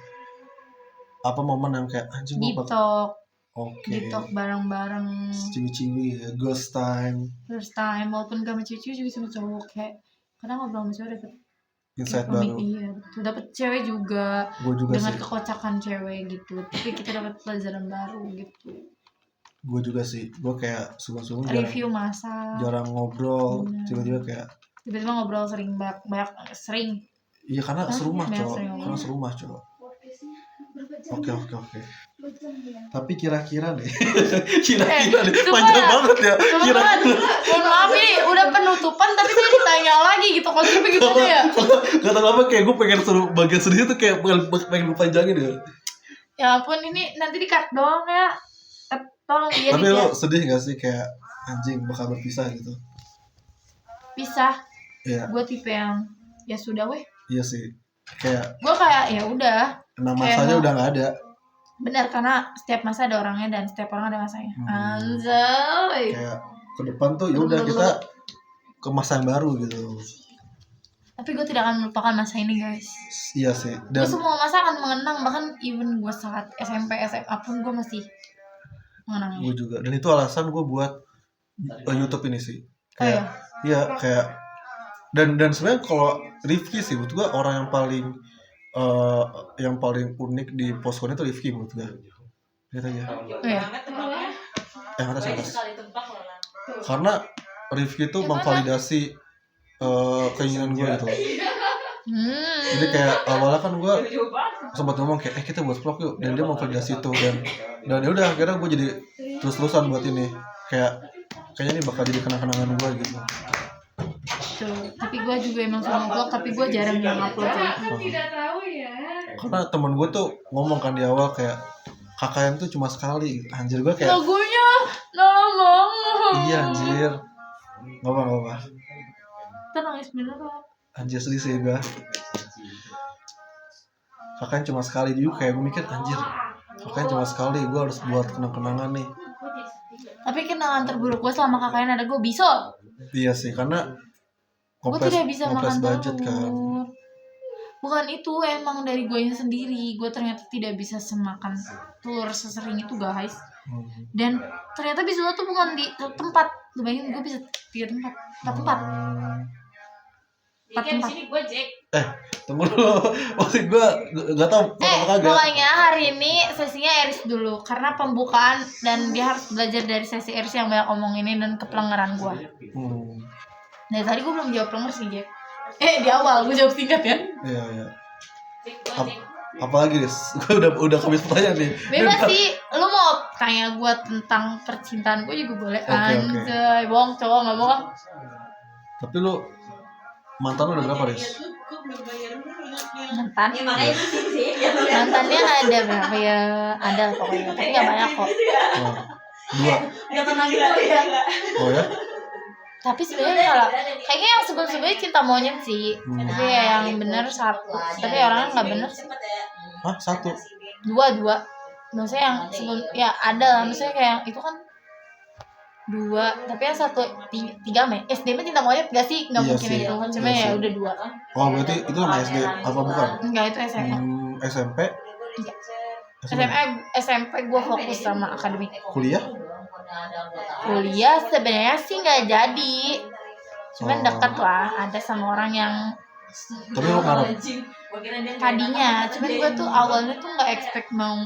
Apa momen yang kayak anjing Deep talk. Oke. Deep talk bareng-bareng. Ciwi-ciwi ya, girls time. First time, walaupun gak sama ciwi-ciwi juga sama cowok, kayak kadang ngobrol sama cowok deket. insight baru. Iya, betul. Dapet cewek juga Gue juga dengan sih. kekocakan cewek gitu. Tapi kita dapat pelajaran baru gitu. Gue juga sih. Gue kayak sungguh-sungguh Review masak. jarang ngobrol. Bener. Tiba-tiba kayak Tiba-tiba ngobrol banyak sering. iya karena Hah? serumah Banyak cowok. sering ngobrol. Karena serumah cowok. Oke. Tapi kira-kira deh. Kira-kira deh. sumpah Panjang ya. banget ya. Kira-kira. Mohon maaf ini udah penutupan tapi saya ditanya lagi gitu konsepnya gimana ya? Gak tau apa kayak gue pengen suruh bagian sedih tuh kayak pengen gue panjangin ya. Ya ampun ini nanti di-cut doang ya. Tolong dia Tapi ya. lo sedih gak sih kayak anjing bakal berpisah gitu? Pisah. Iya. Gue tipe yang ya sudah weh. Iya sih. Kayak Gue kayak ya udah. enam Kayak masanya mau- udah gak ada. Benar karena setiap masa ada orangnya dan setiap orang ada masanya. Hmm. Anjay. Kayak ke depan tuh ya udah kita ke masa yang baru gitu. Tapi gue tidak akan melupakan masa ini guys. Iya sih. Gue Dan semua masa akan mengenang, bahkan even gue saat SMP SMA pun gue masih mengenangnya. gue juga. Dan itu alasan gue buat YouTube ini sih. Oh ya. Iya kayak dan sebenarnya kalau Rifki sih menurut gue orang yang paling unik di Poskon itu Rifki menurut gue. Lihat aja. Oh ya. Atas. Karena Rifki itu memvalidasi keinginan gue gitu. Jadi kayak awalnya kan gue sempat ngomong kayak kita buat vlog yuk, dan dia memvalidasi itu dan ya udah akhirnya gue jadi terus-terusan buat ini kayaknya ini bakal jadi kenang-kenangan gue gitu. Tuh. Tapi gue juga emang suka vlog, tapi gue jarang yang upload ya. Karena temen gue tuh ngomong kan di awal kayak KKN tuh cuma sekali, anjir gue kayak Lagunya banget. iya anjir, nggak apa. Kita nangis beneran. Anjir sedih sih gue. KKN cuma sekali juga kayak gue mikir anjir, KKN cuma sekali, gue harus buat kenang-kenangan nih. Tapi kenangan terburuk gue selama KKN ada gue bisul. Iya sih karena Gue tidak bisa makan budget kan. telur. Bukan itu, emang dari gue sendiri. Gue ternyata tidak bisa semakan telur sesering itu guys. Dan ternyata bisulnya tuh bukan di tempat. Lu bayangin gue bisa 3 tempat. 4 tempat. 4 tempat. Tunggu dulu, maksud gue gak tau apa kagak. Pokoknya hari ini sesinya Eris dulu. Karena pembukaan dan dia harus belajar dari sesi Eris yang banyak omong ini dan kepelengeran gue. Dari tadi gue belum jawab plenger sih Jack. Di awal gue jawab singkat ya. Iya. Apalagi Riz, gue udah habis pertanyaan nih. Bebas sih, lu mau tanya gue tentang percintaan gue juga boleh. Oke. Anjay, bohong cowok nggak bohong. Tapi lu mantan lu udah berapa Riz? Mantan? Ya makanya itu sih. Mantannya ada berapa ya? Ada pokoknya, tapi nggak banyak kok. Oh, 2. Gak pernah gitu ya. Oh ya? Tapi sebenarnya kalau kayaknya yang sebelum-sebelumnya cinta monyet sih. Tapi ya yang bener satu. Tapi orangnya nggak bener sih. Hah? 1? Dua. Maksudnya yang sebelum ya ada lah. Maksudnya kayak itu kan 2. Tapi yang 1 3 mah. SD mah cinta monyet gak sih? Nggak Iya mungkin sih. gitu. Cuma Iya ya sih. udah 2. Oh berarti itu sama SD apa bukan? Enggak itu SMA. SMP? SMP gue fokus sama akademik. Kuliah? Kuliah sebenarnya sih nggak jadi, cuman Oh. dekat lah, ada sama orang yang Tapi lu ngarep? tadinya, cuman gue tuh awalnya tuh nggak expect mau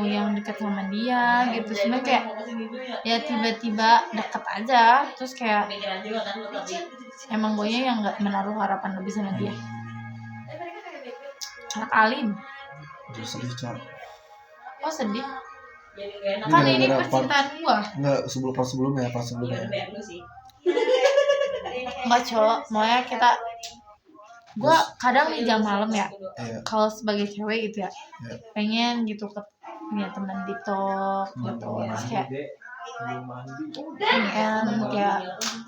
yang dekat sama dia gitu, cuman kayak ya tiba-tiba deket aja, terus kayak emang gue yang nggak menaruh harapan lebih sama dia. Anak alim. Aduh sedih Cak. Oh sedih. Ini Kan ini gara-gara percintaan gue. Enggak, sebelumnya. Nggak cowok, maunya kita. Gue kadang nih jam malam ya. Iya. Kalau sebagai cewek gitu ya, Iya. pengen gitu punya teman TikTok gitu, terus kayak pengen kayak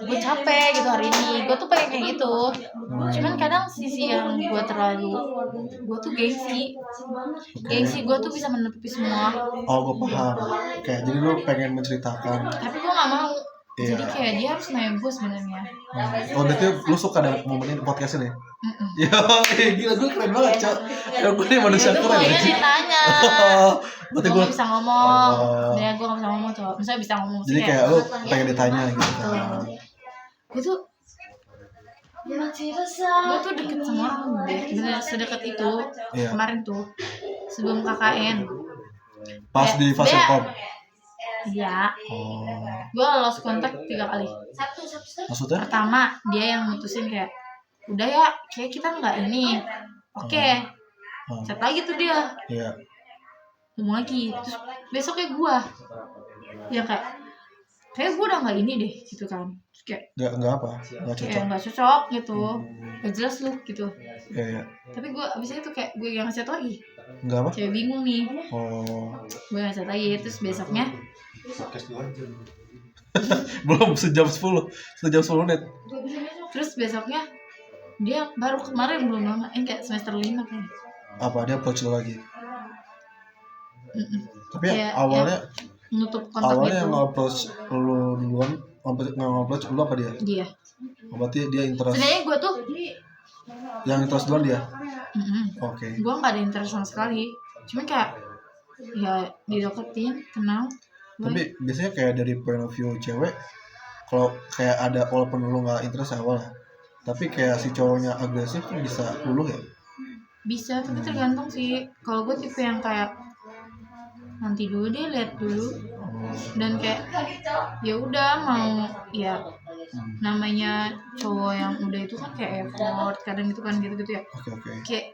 gue capek gitu hari ini, gue tuh pengen kayak gitu. Cuman kadang sisi yang gue tuh gengsi gue tuh bisa menutupi semua, Oh gue paham. Kayak jadi lu pengen menceritakan. tapi gue nggak mau. Iya. Jadi kayak dia harus nanya gue sebenarnya. Oh berarti lu suka dengan momen ini podcast ini? Ya gila gue keren banget Cak. Ya gue nih manusia Itu keren maunya ya. ditanya. Berarti Gue gue nggak bisa ngomong. Oh. Ya gue nggak bisa ngomong tuh. Misalnya bisa ngomong. jadi kayak lu pengen ditanya gitu kan. Gue tuh Gue tuh deket sama orang bener sedekat itu. Iya. Kemarin tuh sebelum KKN. Pas di fase dia- kom. Iya. Oh. Gue lost kontak 3 kali. Maksudnya? Pertama dia yang mutusin kayak udah ya kayak kita nggak ini. Oke. Chat lagi tuh dia. Iya. Ngomong lagi. Terus besoknya gue yang kayak gue udah nggak ini deh gitu kan. Terus kayak Enggak apa? Enggak kayak cocok. nggak cocok gitu. Gak jelas lu gitu. Iya, iya. Tapi gue abis itu kayak gue yang ngechat lagi. Enggak apa? Cewek bingung nih. Oh. Gue ngechat lagi. Terus besoknya Podcast 2 jam. Belum sejam 10 menit. Terus besoknya dia baru kemarin belum lama kayak semester 5 kan. Apa dia approach lo lagi? Tapi Kayak, awalnya Nutup kontak awalnya gitu. yang nge-approach lo duluan, nge-approach lo apa dia? Dia. Oh, berarti dia interest. Sebenarnya gue tuh Yang interest duluan dia. Oke. gue nggak ada interest sama sekali. Cuma kayak ya dideketin, kenal. Tapi biasanya kayak dari point of view cewek, kalau kayak ada walaupun lu nggak interest awal, tapi kayak si cowoknya agresif tuh bisa dulu ya. Bisa, tapi tergantung sih. Kalau gue tipe yang kayak nanti dulu deh, lihat dulu. Dan kayak ya udah mau ya namanya cowok yang udah itu kan kayak effort kadang itu kan gitu ya. Oke. Kayak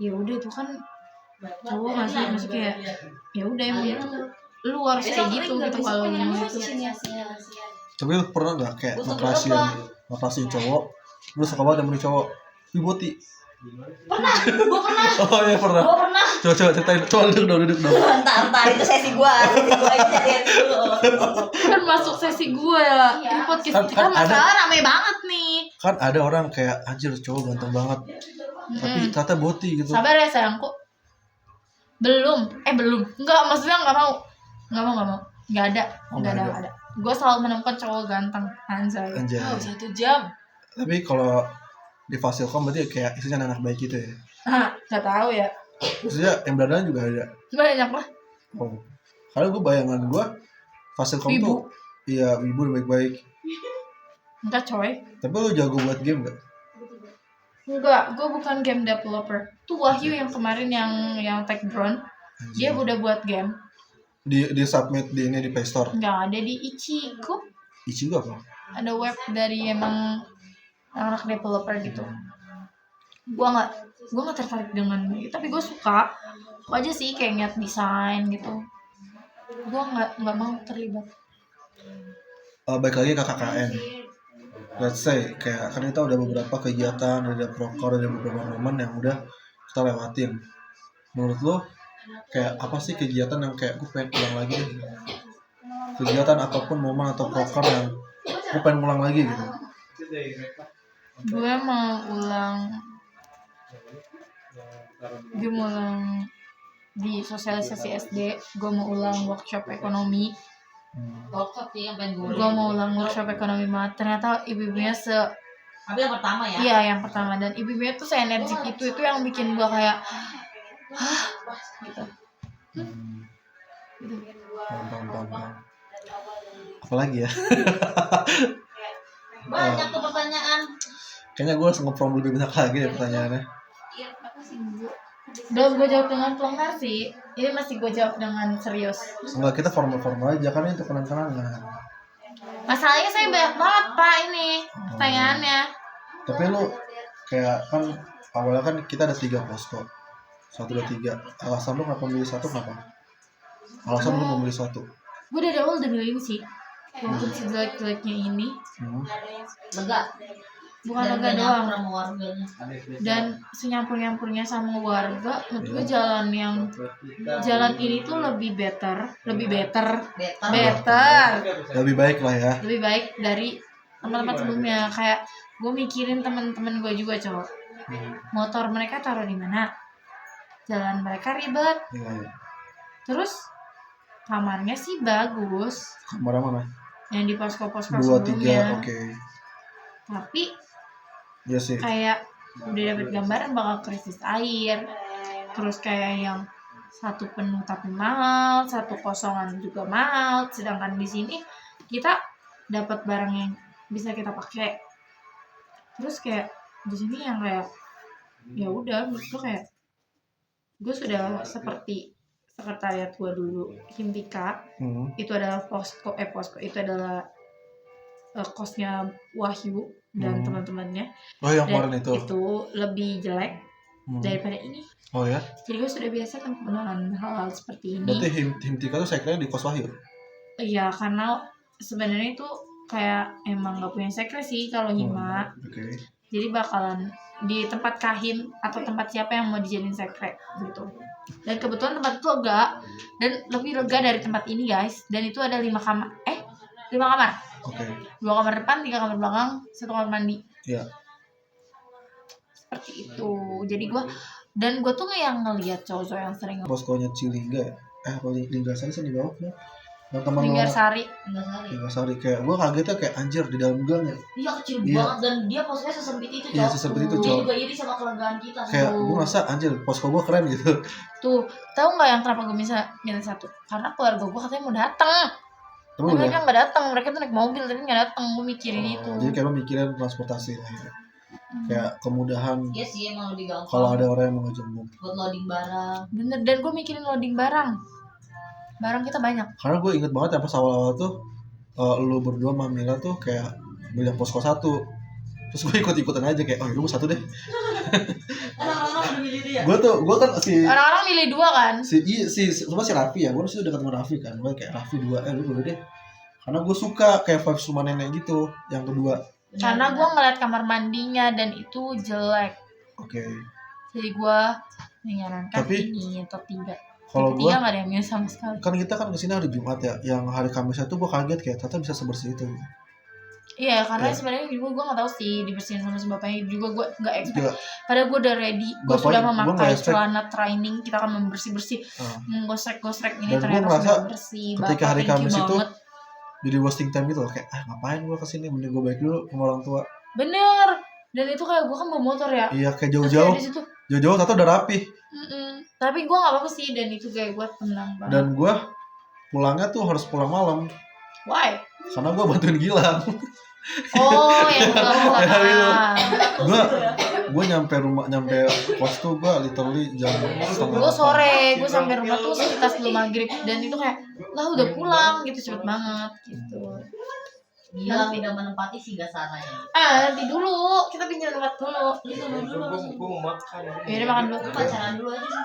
ya udah itu kan cowok nggak sih, maksudnya kayak ya udah emang itu lu harus kayak gitu kalau mau itu. Tapi lu pernah nggak kayak ngerasain cowok, lu suka banget sama nih cowok, Wiboti? Gue pernah. Oh iya pernah. Gue pernah. Coba ceritain, coba duduk dong. Ntar itu sesi gue aja jadi dulu. Kan masuk sesi gue ya di podcast kita Kan ada- masalah rame banget nih. Kan ada orang kayak anjir cowok ganteng banget, tapi ternyata boti gitu. Sabar ya sayangku. Belum enggak, maksudnya nggak mau nggak ada. Gue selalu menemukan cowok ganteng anjay. 1 jam. Tapi kalau di Fasilkom berarti kayak isinya anak baik gitu ya. Nggak tahu ya, Maksudnya yang berdandan juga ada. banyak lah. Oh. Karena gue bayangan gue Fasilkom Wibu. tuh iya wibu baik-baik. Enggak coy, Tapi lu jago buat game gak? enggak, gue bukan game developer. Tuh Wahyu yang kemarin yang tech drone, dia udah buat game. Di submit di ini di Play Store. Nggak ada di Ichigo. Ichigo apa? Ada web dari emang anak developer gitu. Gue nggak tertarik dengan itu, tapi gue suka aja sih kayak ngeliat desain gitu. Gue nggak mau terlibat. Balik lagi ke KKN. Let's say kayak kan kita udah beberapa kegiatan, ada proker, ada beberapa momen yang udah kita lewatin. Menurut lo kayak apa sih kegiatan yang kayak gue pengen ulang lagi deh? Kegiatan apapun momen atau proker yang gue pengen ulang lagi gitu. Gue mau ulang di sosialisasi SD. Gue mau ulang workshop ekonomi. Workshop sih yang pengen gue. Gue mau ulang workshop ekonomi banget. Ternyata ibu-ibunya Tapi yang pertama ya. iya yang pertama, dan ibu-ibunya tuh se-energik itu yang bikin gue kayak gitu. Paham. Apalagi ya? Banyak tuh pertanyaan. Kayaknya gue harus nge-prom lebih banyak lagi ya pertanyaannya. Belum gue jawab dengan pelengkap sih. Ini masih gue jawab dengan serius. Enggak, kita formal-formal aja kan itu kenang-kenangan. Masalahnya saya banyak banget pak ini pertanyaannya. Tapi lu kayak kan awalnya kan kita ada 3 posko. 1, 2, 3. Alasan lu kenapa milih 1 kenapa? Alasan lu memilih 1. Gue dari awal udah milih ini sih. Walaupun sejelek-jeleknya ini, Lega. bukan Dan lega gak doang. nyampur sama warganya. Dan senyampur-nyampurnya sama warga, menurut gue jalan ini tuh lebih better, Better. Lebih baik lah ya. lebih baik dari tempat-tempat sebelumnya. Kayak gue mikirin teman-teman gue juga cowok, motor mereka taruh di mana, jalan mereka ribet, Iya. terus kamarnya sih bagus Kamar mana? yang di posko-posko 2, 3, sebelumnya, oke. tapi Iya sih. kayak udah dapet gambaran bakal krisis air, terus kayak yang satu penuh tapi mahal, satu kosongan juga mahal, sedangkan di sini kita dapat barang yang bisa kita pakai. Terus kayak di sini yang kayak ya udah menurut gue kayak gue sudah seperti sekretariat gue dulu Himtika. Itu adalah posko itu adalah kosnya Wahyu dan teman-temannya. Oh yang Dan kemarin itu lebih jelek daripada ini. Oh ya, Jadi gue sudah biasa kan dengan hal-hal seperti ini. berarti Himtika tuh saya kira di kos Wahyu. Iya, karena sebenarnya itu kayak emang gak punya sekre sih kalau Hima. Oke. Jadi bakalan di tempat Kahim atau tempat siapa yang mau dijadiin sekre gitu. Dan kebetulan tempat itu lega dan lebih lega dari tempat ini guys. Dan itu ada 5 kamar. 5 kamar. Oke. 2 kamar depan, 3 kamar belakang, 1 kamar mandi. Iya. Seperti itu. Jadi gue tuh yang ngelihat cowok-cowok yang sering Poskonya Cilingga ya? Apa Linggasari sih di bawah ya? Yang teman Linggarsari. Linggasari kayak gue kagetnya kayak anjir di dalam gang ya. Iya kecil Iya. banget dan dia posnya sesempit itu Iya, Cok. sesempit itu, Dia Cok. juga iri sama kelegaan kita. Kayak gue ngerasa anjir posko gue keren gitu. Tuh, tahu nggak yang kenapa gue bisa milih 1? Karena keluarga gue katanya mau datang. Tapi Tapi udah. mereka nggak datang, mereka tuh naik mobil tapi nggak datang. Gue mikirin itu. Jadi kayak lo mikirin transportasi lah ya. Kayak kemudahan Iya sih emang lebih gampang. kalau ada orang yang mau ngejenguk. Buat loading barang. Bener, dan gue mikirin loading barang. Barang kita banyak. Karena gue inget banget ya pas awal-awal tuh lu berdua sama Mila tuh kayak beli yang posko 1. Terus gue ikut-ikutan aja kayak lu 1 deh. Orang-orang udah milih dia. Gue kan Orang-orang milih 2 kan? si Raffi ya. Gue sih udah ketemu Raffi kan. Gue kayak Raffi 2 lu dulu deh. Karena gue suka kayak vibes rumah nenek gitu. Yang kedua. Karena gue ngeliat kamar mandinya dan itu jelek. Oke. Jadi gue menyarankan Tapi, ini atau 3. Kalau Tapi gue 3 nggak ada yang milih sama sekali. kan kita kan kesini hari Jumat ya. Yang hari Kamisnya tuh gue kaget kayak ternyata bisa sebersih itu. Iya, karena Iya. sebenarnya juga gue nggak tahu sih dibersihin sama si bapaknya juga gue nggak expect. Juga. Padahal gue udah ready, gue Bapaknya- sudah gua memakai nggak expect. celana training, kita akan membersih-bersih, Ah. menggosrek-gosrek ini Dan gua ternyata ngerasa sudah bersih. ketika hari Bapak, thank you Kamis itu banget. jadi wasting time gitu loh. Kayak ngapain gue kesini, mending gue balik dulu sama orang tua. Bener. Dan itu kayak gue kan bawa motor ya. Iya kayak Terus jauh-jauh kayak di situ. jauh-jauh ternyata udah rapi. Tapi gue nggak apa-apa sih, dan itu kayak gue tenang banget. Dan gue pulangnya tuh harus pulang malam Why? karena gue bantuin Gilang. Oh, yang Gue nyampe kos tuh gue literally jam setengah. gue sore, gue sampai rumah tuh sekitar sebelum maghrib, dan itu kayak lah udah pulang gitu, cepet banget gitu. Gilang tidak menempati si gasaranya. Nanti dulu, kita pinjam tempat dulu. Itu dulu. Gue mau makan. Ya udah makan dulu. Lu pacaran dulu aja sih.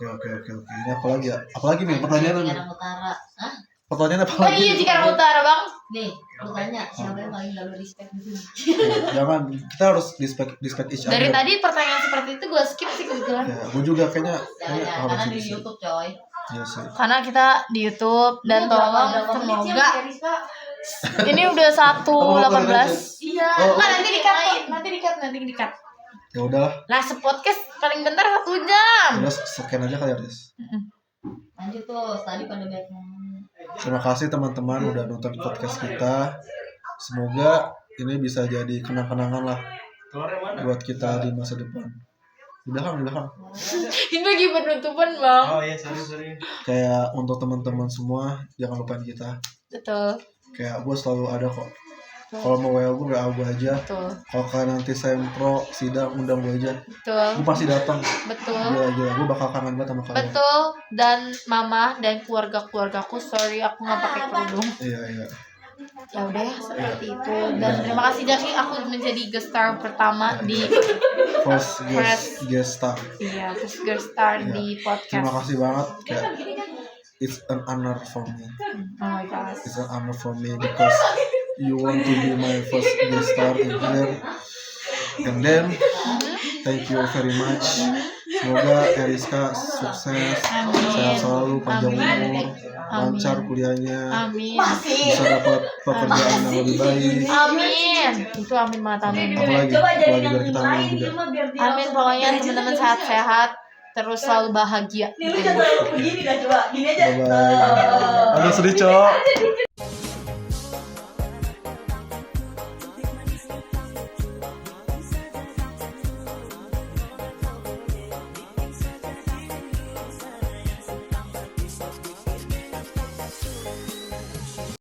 Oke. Ini apa lagi ya? Apalagi nih pertanyaannya? Cikarang Utara. Hah? Pertanyaan apa Oh lagi? iya, Cikarang Utara bang. Nih, lu tanya siapa yang paling gak lu respect di sini? Jangan, kita harus respect each other. Dari tadi pertanyaan seperti itu gue skip sih kebetulan. Ya, gue juga kayaknya Jangan, karena di sih. YouTube coy. Iya sih. Karena kita di YouTube dan tolong semoga ini udah 1:18. Iya. Oh. Enggak, nanti dikat. Ya udahlah, Lah, sepodcast paling bentar 1 jam. udah sekian aja kali ya, Riz. Lanjut tuh, tadi pada baik ngomong. Terima kasih teman-teman udah nonton podcast kita. Semoga ini bisa jadi kenang-kenangan lah Telurnya mana? buat kita di masa depan. Udah kan. Ini lagi penutupan bang. Oh iya, sorry. Kayak untuk teman-teman semua jangan lupain kita. Betul. Kayak gue selalu ada kok. Kalau mau WA gue aja. Betul. Kalau kalian nanti sempro sidang undang gue aja. Betul. Gue pasti datang. Betul. Gila, gue bakal kangen banget sama kalian. Betul. Dan mama dan keluargaku, sorry aku nggak pakai kerudung. Iya. Ya udah ya, seperti itu. Dan terima kasih Jaki, aku menjadi guest star pertama di First guest star. iya, first guest star Iya. di Terima podcast. kasih banget. Kayak it's an honor for me. Oh my god. It's an honor for me because you want to be my first guest star in here. And then thank you very much. Semoga Eriska sukses, Amin. sehat selalu, panjang Amin. umur, lancar kuliahnya, Amin. bisa dapat pekerjaan yang lebih baik. Amin. Itu amin banget, amin. Apalagi biar kita amin juga. Amin, pokoknya teman-teman sehat-sehat, terus selalu bahagia. Nih lu jangan terlalu begini dah coba. Gini aja. Bye bye. Aduh sedih cok.